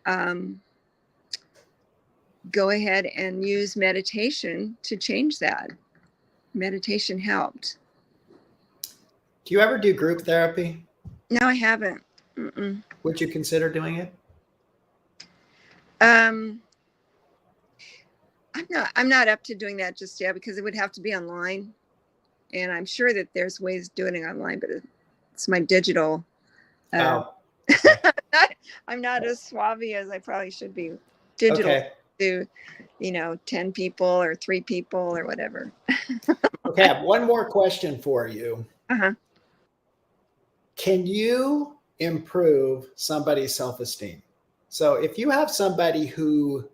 go ahead and use meditation to change that. Meditation helped. Do you ever do group therapy? No, I haven't. Mm-mm. Would you consider doing it? I'm not up to doing that just yet because it would have to be online, and I'm sure that there's ways of doing it online, but it's my digital. Oh, okay. I'm not as suave as I probably should be. Digital Okay. to, 10 people or 3 people or whatever. Okay. I have one more question for you. Uh-huh. Can you improve somebody's self-esteem? So if you have somebody who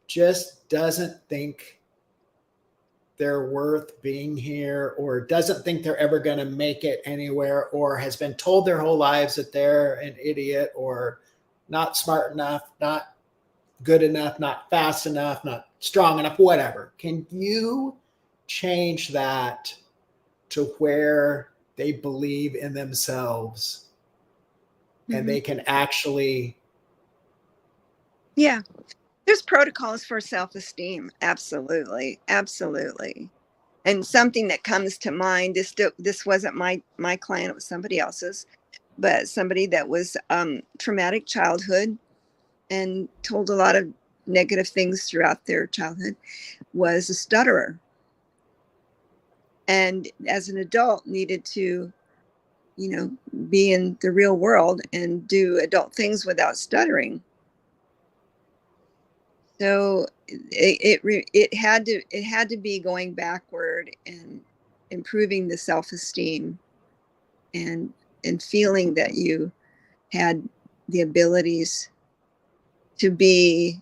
just doesn't think they're worth being here or doesn't think they're ever going to make it anywhere or has been told their whole lives that they're an idiot or not smart enough, not good enough, not fast enough, not strong enough, whatever. Can you change that to where they believe in themselves and they can actually? Yeah. There's protocols for self-esteem. Absolutely. Absolutely. And something that comes to mind, this wasn't my client, it was somebody else's, but somebody that was traumatic childhood and told a lot of negative things throughout their childhood, was a stutterer. And as an adult needed to, be in the real world and do adult things without stuttering. So it had to be going backward and improving the self-esteem and feeling that you had the abilities to be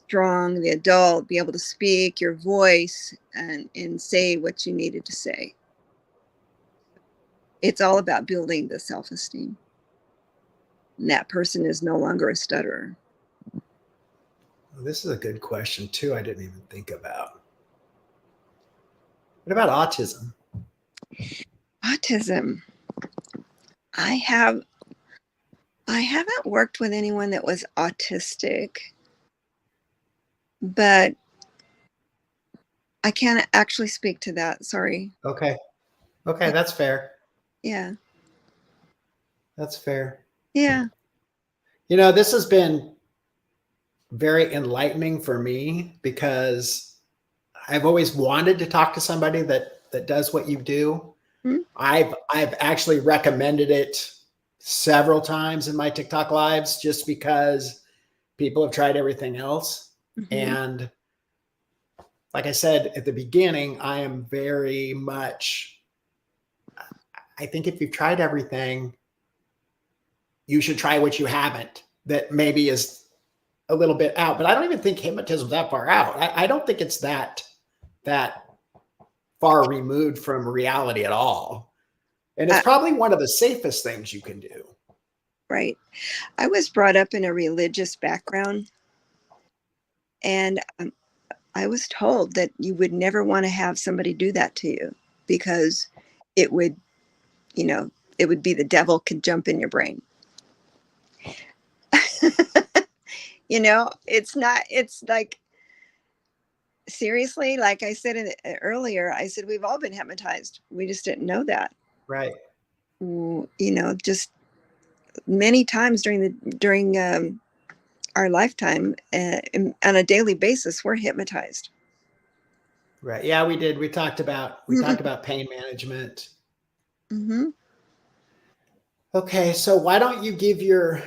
strong, the adult, be able to speak your voice and say what you needed to say. It's all about building the self-esteem. And that person is no longer a stutterer. This is a good question too. I didn't even think about. What about autism? Autism. I haven't worked with anyone that was autistic, but I can't actually speak to that. Sorry. Okay. Okay. That's fair. Yeah. That's fair. Yeah. This has been very enlightening for me because I've always wanted to talk to somebody that does what you do. Hmm? I've actually recommended it several times in my TikTok lives just because people have tried everything else. Mm-hmm. And like I said at the beginning, I am very much, I think if you've tried everything, you should try what you haven't, that maybe is a little bit out. But I don't even think hypnotism's that far out. I don't think it's that far removed from reality at all. And it's probably one of the safest things you can do. Right. I was brought up in a religious background, and I was told that you would never want to have somebody do that to you because it would, it would be the devil could jump in your brain. It's like, seriously, like I said earlier, I said, we've all been hypnotized. We just didn't know that. Right. Just many times during our lifetime, on a daily basis, we're hypnotized. Right. Yeah, we did. We talked about pain management. Mm-hmm. Okay, so why don't you give your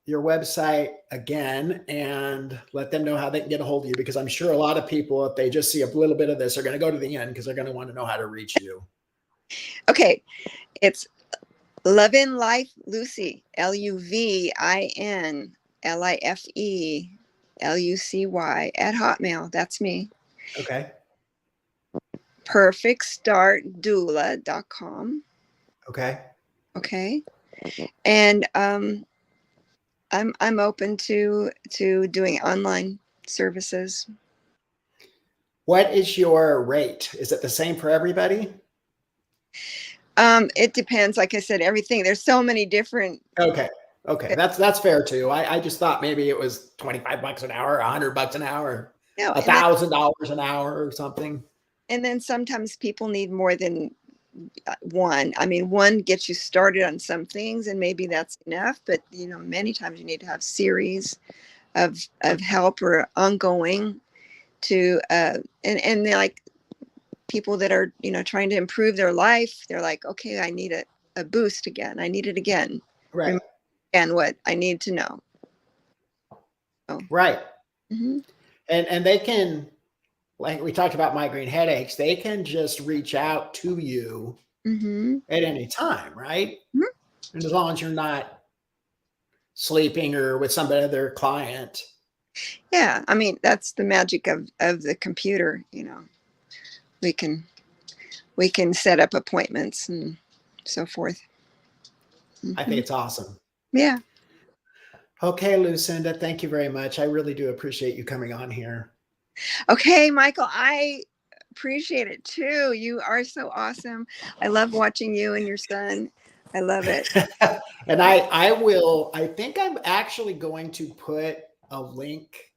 website again and let them know how they can get a hold of you? Because I'm sure a lot of people, if they just see a little bit of this, are going to go to the end because they're going to want to know how to reach you. Okay, it's Luvinlifelucy, LuvinLifeLucy at Hotmail. That's me. Okay. PerfectStartDoula.com. Okay. Okay. And I'm open to doing online services. What is your rate? Is it the same for everybody? It depends. Like I said, everything. There's so many different. Okay. Okay. That's fair too. I just thought maybe it was 25 bucks an hour, $100 an hour, No, $1,000 an hour or something. and then sometimes people need more than one. I mean, one gets you started on some things, and maybe that's enough. But many times you need to have series of help or ongoing to and they're like people that are trying to improve their life. They're like, okay, I need a boost again. I need it again. Right. And what I need to know. Oh. Right. Mm-hmm. And they can, like we talked about migraine headaches, they can just reach out to you Mm-hmm. at any time, right? Mm-hmm. And as long as you're not sleeping or with some other client. Yeah, I mean, that's the magic of the computer. We can set up appointments and so forth. Mm-hmm. I think it's awesome. Yeah. Okay, Lucinda, thank you very much. I really do appreciate you coming on here. Okay, Michael, I appreciate it too. You are so awesome. I love watching you and your son. I love it. And I think I'm actually going to put a link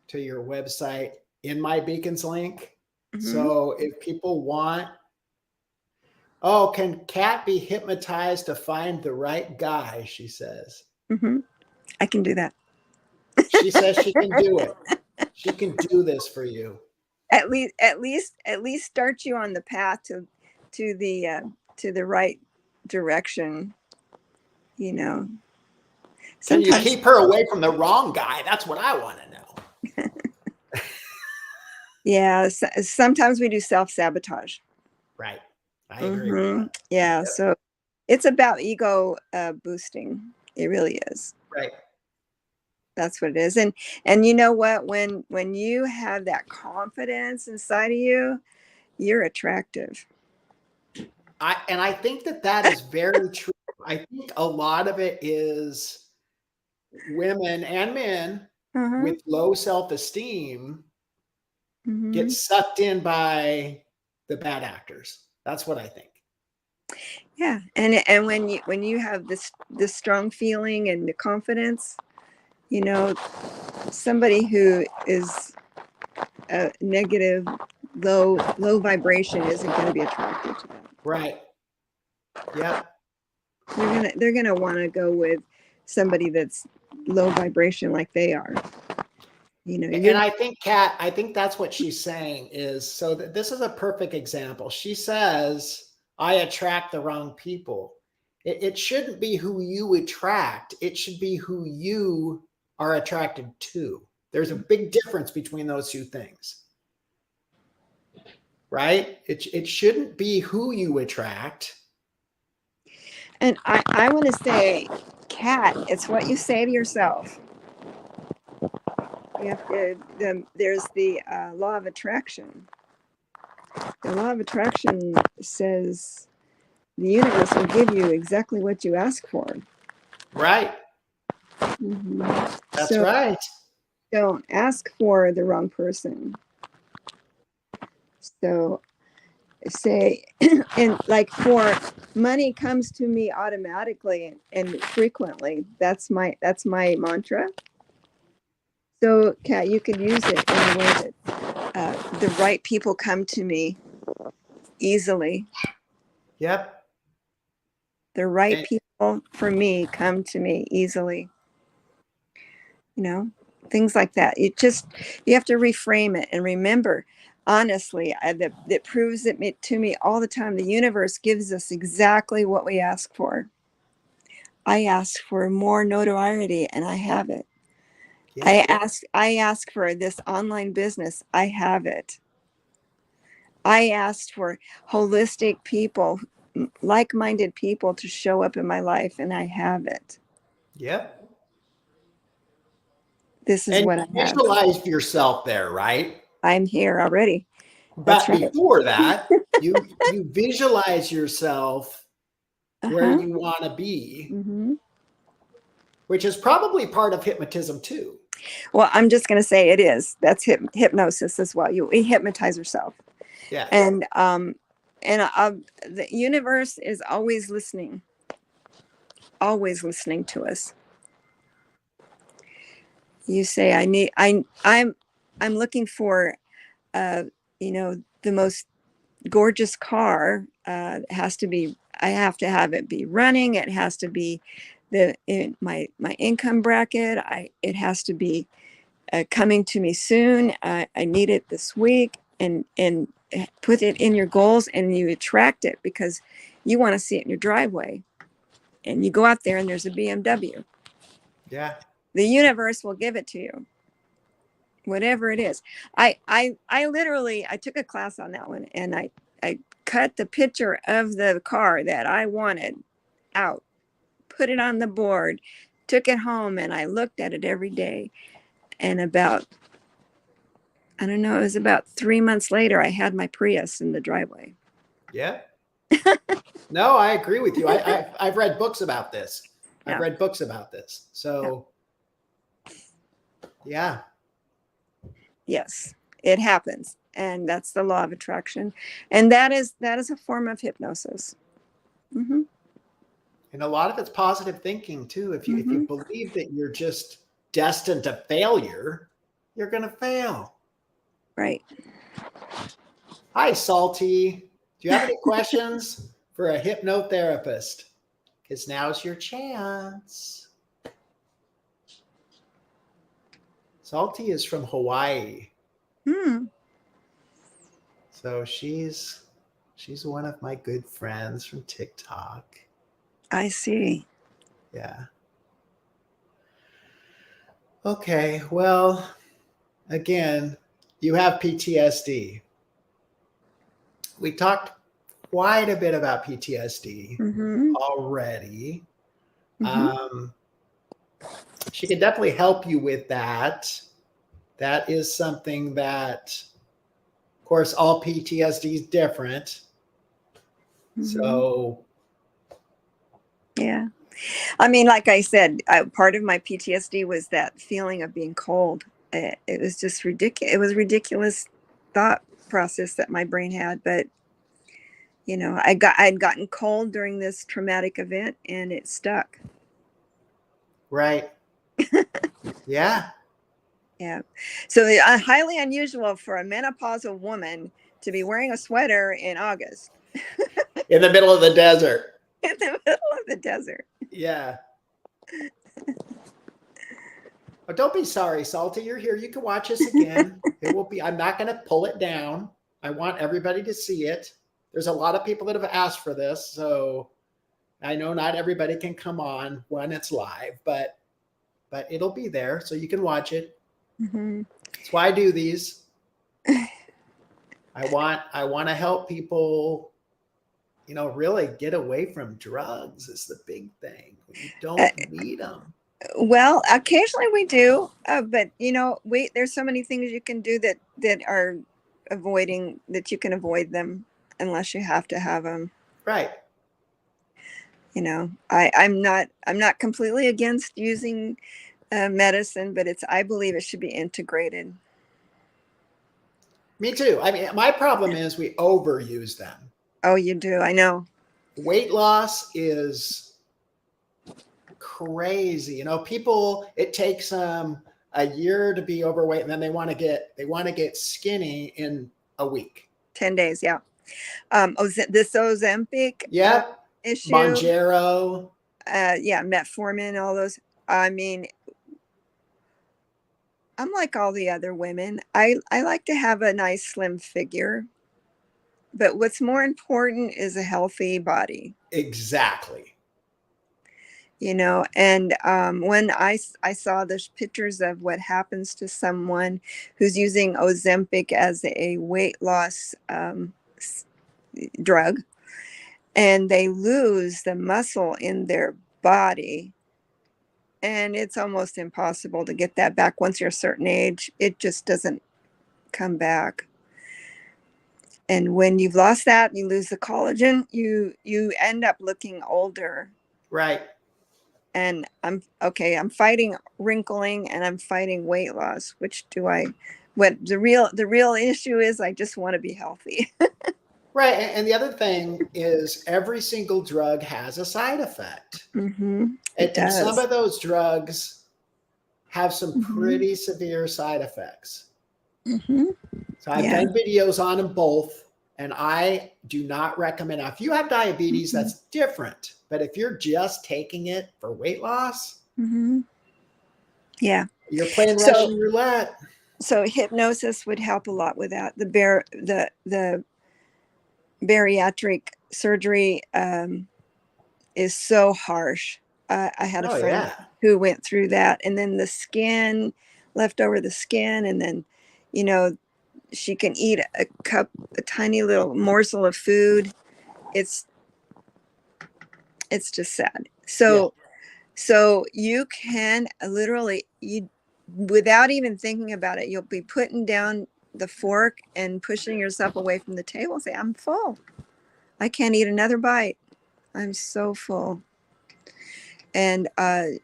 to your website in my Beacons link. Mm-hmm. So if people want, can Kat be hypnotized to find the right guy? She says. Mm-hmm. I can do that. She says she can do it. She can do this for you. At least start you on the path to the right direction. Can Sometimes you keep her away from the wrong guy? That's what I want to know. Yeah, sometimes we do self-sabotage. Right. I agree Mm-hmm. with that. Yeah, Yep. so it's about ego boosting. It really is. Right. That's what it is. And you know what? When you have that confidence inside of you, you're attractive. I think that is very true. I think a lot of it is women and men with low self-esteem get sucked in by the bad actors. That's what I think. Yeah, and when you have this strong feeling and the confidence, somebody who is a negative, low vibration isn't going to be attracted to them. Right. Yep. They're gonna want to go with somebody that's low vibration like they are. And I think, Kat, I think that's what she's saying is, so this is a perfect example. She says, I attract the wrong people. It shouldn't be who you attract. It should be who you are attracted to. There's a big difference between those two things, right? It shouldn't be who you attract. And I want to say, Kat, it's what you say to yourself. You have to, there's the law of attraction. The law of attraction says the universe will give you exactly what you ask for. Right. Mm-hmm. That's right. Don't ask for the wrong person. So say, and like for money comes to me automatically and frequently. That's my mantra. So, Kat, you could use it in a way that the right people come to me easily. Yep. The right people for me come to me easily. Things like that. You have to reframe it and remember, honestly, that proves it to me all the time. The universe gives us exactly what we ask for. I ask for more notoriety and I have it. Yeah. I ask for this online business. I have it. I asked for holistic people, like-minded people to show up in my life, and I have it. Yep. This is what I have. Visualize yourself there, right? I'm here already. But before that, you visualize yourself where you want to be. Mm-hmm. which is probably part of hypnotism too. Well, I'm just going to say it is. That's hypnosis as well. You hypnotize yourself. Yeah. And the universe is always listening to us. You say, I'm looking for, the most gorgeous car. It has to be, I have to have it be running. It has to be my income bracket. It has to be coming to me soon. I need it this week, and put it in your goals, and you attract it because you want to see it in your driveway. And you go out there and there's a BMW. Yeah. The universe will give it to you, whatever it is. I literally, I took a class on that one, and I cut the picture of the car that I wanted out, put it on the board, took it home, and I looked at it every day. And about, I don't know, it was about 3 months later, I had my Prius in the driveway. Yeah. No, I agree with you. I've read books about this. Yeah. I've read books about this. So, yeah. Yes, it happens. And that's the law of attraction. And that is a form of hypnosis. Mm-hmm. And a lot of it's positive thinking too. If you Mm-hmm. believe that you're just destined to failure, you're going to fail. Right. Hi, Salty. Do you have any questions for a hypnotherapist? Because now's your chance. Salty is from Hawaii. Hmm. So she's one of my good friends from TikTok. I see. Yeah. Okay. Well, again, you have PTSD. We talked quite a bit about PTSD Mm-hmm. already. Mm-hmm. She can definitely help you with that. That is something that, of course, all PTSD is different. Mm-hmm. So, yeah. I mean, like I said, part of my PTSD was that feeling of being cold. It was just ridiculous. It was a ridiculous thought process that my brain had. But, I'd gotten cold during this traumatic event, and it stuck. right. Yeah. Yeah. So highly unusual for a menopausal woman to be wearing a sweater in August. In the middle of the desert. In the middle of the desert. Yeah. But don't be sorry, Salty. You're here. You can watch us again. It will be, I'm not going to pull it down. I want everybody to see it. There's a lot of people that have asked for this. So I know not everybody can come on when it's live, but it'll be there so you can watch it. Mm-hmm. That's why I do these. I want to help people, really get away from drugs is the big thing. You don't need them. Well, occasionally we do, but there's so many things you can do that are that you can avoid them unless you have to have them. Right. I'm not completely against using medicine, but I believe it should be integrated. Me too. I mean, my problem is we overuse them. Oh, you do. I know. Weight loss is crazy. People, it takes them a year to be overweight, and then they want to get skinny in a week. 10 days. Yeah. This Ozempic Yep. issue. Monjero. Yeah. Metformin, all those. I mean, I'm like all the other women. I like to have a nice slim figure, but what's more important is a healthy body. Exactly. And when I saw those pictures of what happens to someone who's using Ozempic as a weight loss drug, and they lose the muscle in their body, and it's almost impossible to get that back once you're a certain age. It just doesn't come back. And when you've lost that, you lose the collagen, you end up looking older. Right. and I'm fighting wrinkling and I'm fighting weight loss. Which do I, what the real issue is, I just want to be healthy. Right. And the other thing is every single drug has a side effect. It And some does. of those drugs have some Mm-hmm. pretty severe side effects. Mm-hmm. So I've Yeah. done videos on them both, and I do not recommend. Now, if you have diabetes, Mm-hmm. that's different. But if you're just taking it for weight loss, Mm-hmm. Yeah. you're playing So Russian roulette. hypnosis would help a lot with that. The bariatric surgery is so harsh. I had a Oh, friend yeah. who went through that, and then the skin left over the skin, and then, you know, she can eat a tiny little morsel of food. It's just sad. Yeah. So you can literally, you, without even thinking about it, you'll be putting down the fork and pushing yourself away from the table. Say, I'm full. I can't eat another bite. I'm so full. And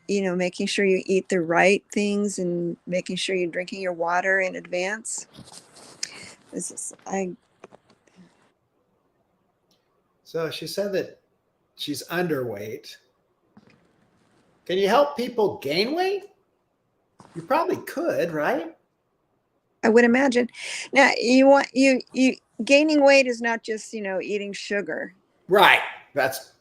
making sure you eat the right things and making sure you're drinking your water in advance. So she said that she's underweight. Can you help people gain weight? You probably could, right? I would imagine. Now you gaining weight is not just, eating sugar. Right. That's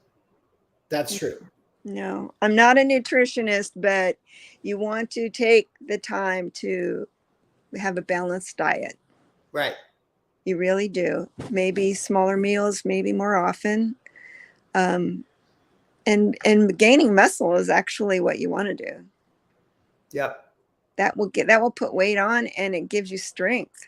true. No, I'm not a nutritionist, but you want to take the time to have a balanced diet. Right. You really do. Maybe smaller meals, maybe more often. And gaining muscle is actually what you want to do. Yep. That will put weight on, and it gives you strength.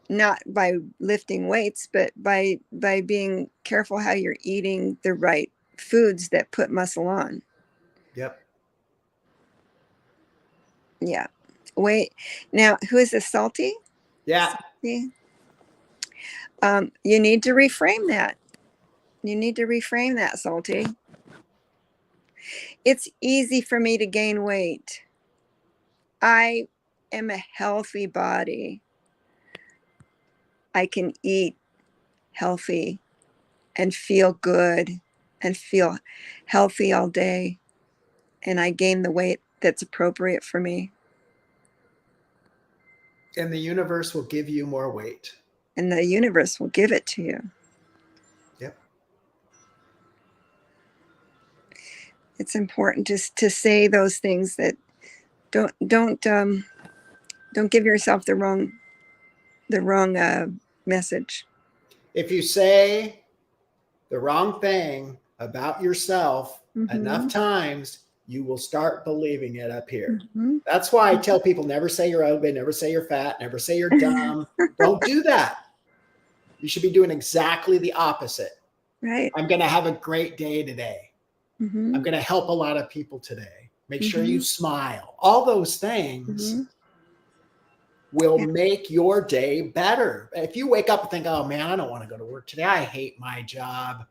Not by lifting weights, but by being careful how you're eating the right foods that put muscle on. Yep. Yeah. Wait. Now, who is this? Salty? Yeah. Salty? You need to reframe that. You need to reframe that, Salty. It's easy for me to gain weight. I am a healthy body. I can eat healthy and feel good and feel healthy all day. And I gain the weight that's appropriate for me. And the universe will give you more weight. And the universe will give it to you. Yep. It's important to say those things that don't give yourself the wrong message. If you say the wrong thing about yourself enough times, you will start believing it up here. That's why I tell people never say you're ugly, never say you're fat, never say you're dumb. Don't do that. You should be doing exactly the opposite. Right. I'm going to have a great day today. I'm going to help a lot of people today. Make sure you smile. All those things will make your day better. If you wake up and think, oh man, I don't want to go to work today. I hate my job.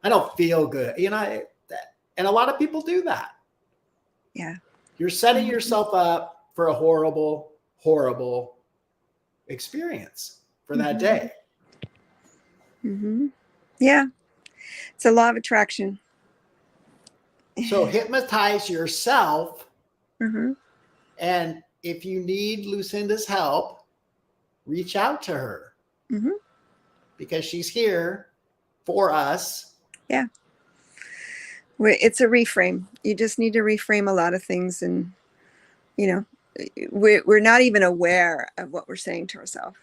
I don't feel good. And a lot of people do that. Yeah. You're setting yourself up for a horrible, horrible experience for that day. Yeah. It's a law of attraction. So hypnotize yourself. Mm-hmm. And if you need Lucinda's help, reach out to her because she's here for us. Yeah. It's a reframe. You just need to reframe a lot of things. And, we're not even aware of what we're saying to ourselves.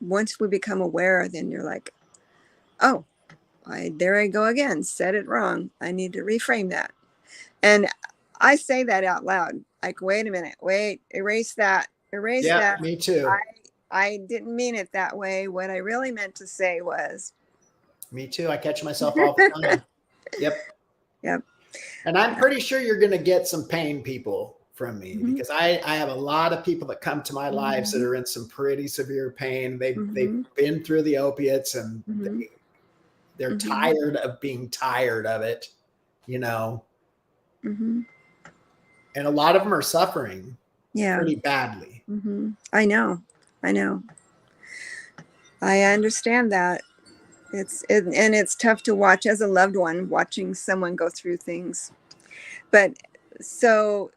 Once we become aware, then you're like, oh, there I go again. Said it wrong. I need to reframe that. And I say that out loud. Like, wait a minute. Wait, erase that. Erase that. Me too. I didn't mean it that way. What I really meant to say was. Me too. I catch myself all the time. Yep. And I'm pretty sure you're going to get some pain people from me because I have a lot of people that come to my lives that are in some pretty severe pain. They've been through the opiates and they're tired of being tired of it. you know, Mm-hmm. and a lot of them are suffering Yeah. pretty badly. Mm-hmm. I know. I understand that. And it's tough to watch as a loved one, watching someone go through things. But so,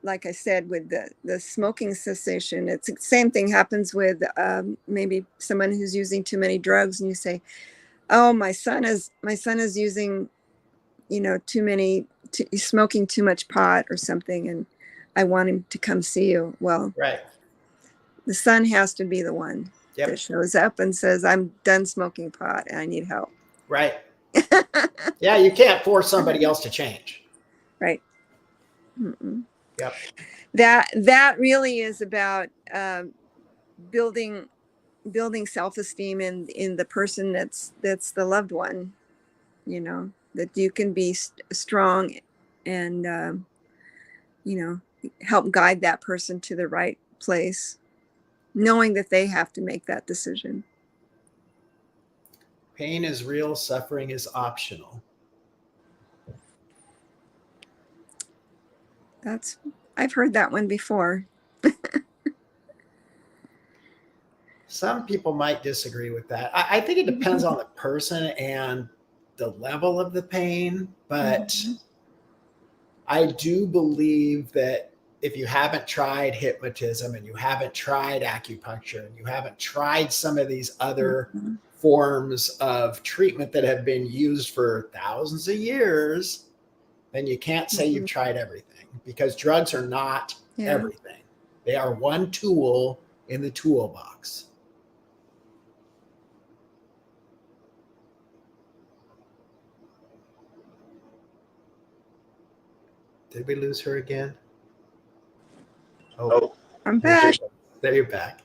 like I said, with the smoking cessation, it's the same thing happens with maybe someone who's using too many drugs, and you say, "Oh, my son is using, he's smoking too much pot or something, and I want him to come see you." Well, Right. the son has to be the one Yep. that shows up and says, "I'm done smoking pot and I need help." Right. Yeah, you can't force somebody else to change. Right. Mm-mm. Yep. That really is about building self-esteem in the person that's the loved one. That you can be strong and help guide that person to the right place, knowing that they have to make that decision. Pain is real, suffering is optional. I've heard that one before. Some people might disagree with that. I think it depends on the person and the level of the pain, but Mm-hmm. I do believe that if you haven't tried hypnotism and you haven't tried acupuncture and you haven't tried some of these other Mm-hmm. forms of treatment that have been used for thousands of years, then you can't say you've tried everything, because drugs are not everything. They are one tool in the toolbox. Did we lose her again? Oh, I'm back. there you're back.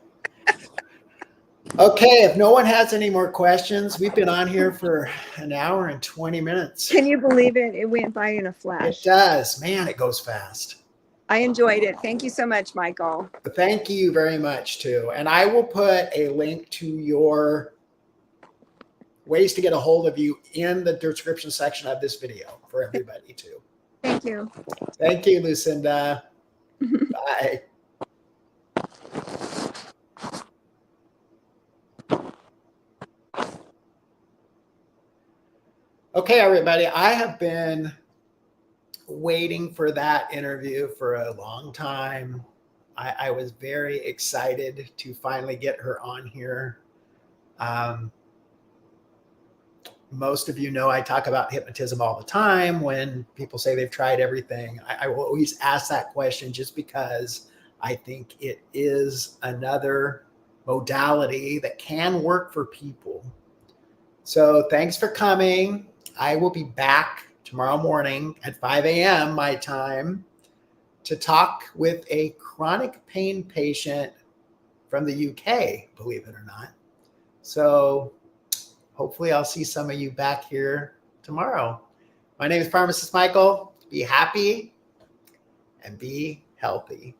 Okay, if no one has any more questions, we've been on here for an hour and 20 minutes. Can you believe it? It went by in a It flash. does. Man, it goes fast. I enjoyed it. Thank you so much, Michael. Thank you very much, too. And I will put a link to your ways to get a hold of you in the description section of this video for everybody, too. Thank you. Thank you, Lucinda. Bye. Okay, everybody, I have been waiting for that interview for a long time. I was very excited to finally get her on here. Most of you know I talk about hypnotism all the time. When people say they've tried everything, I will always ask that question, just because I think it is another modality that can work for people. So thanks for coming. I will be back tomorrow morning at 5 a.m. my time to talk with a chronic pain patient from the UK, believe it or not. So hopefully I'll see some of you back here tomorrow. My name is Pharmacist Michael. Be happy and be healthy.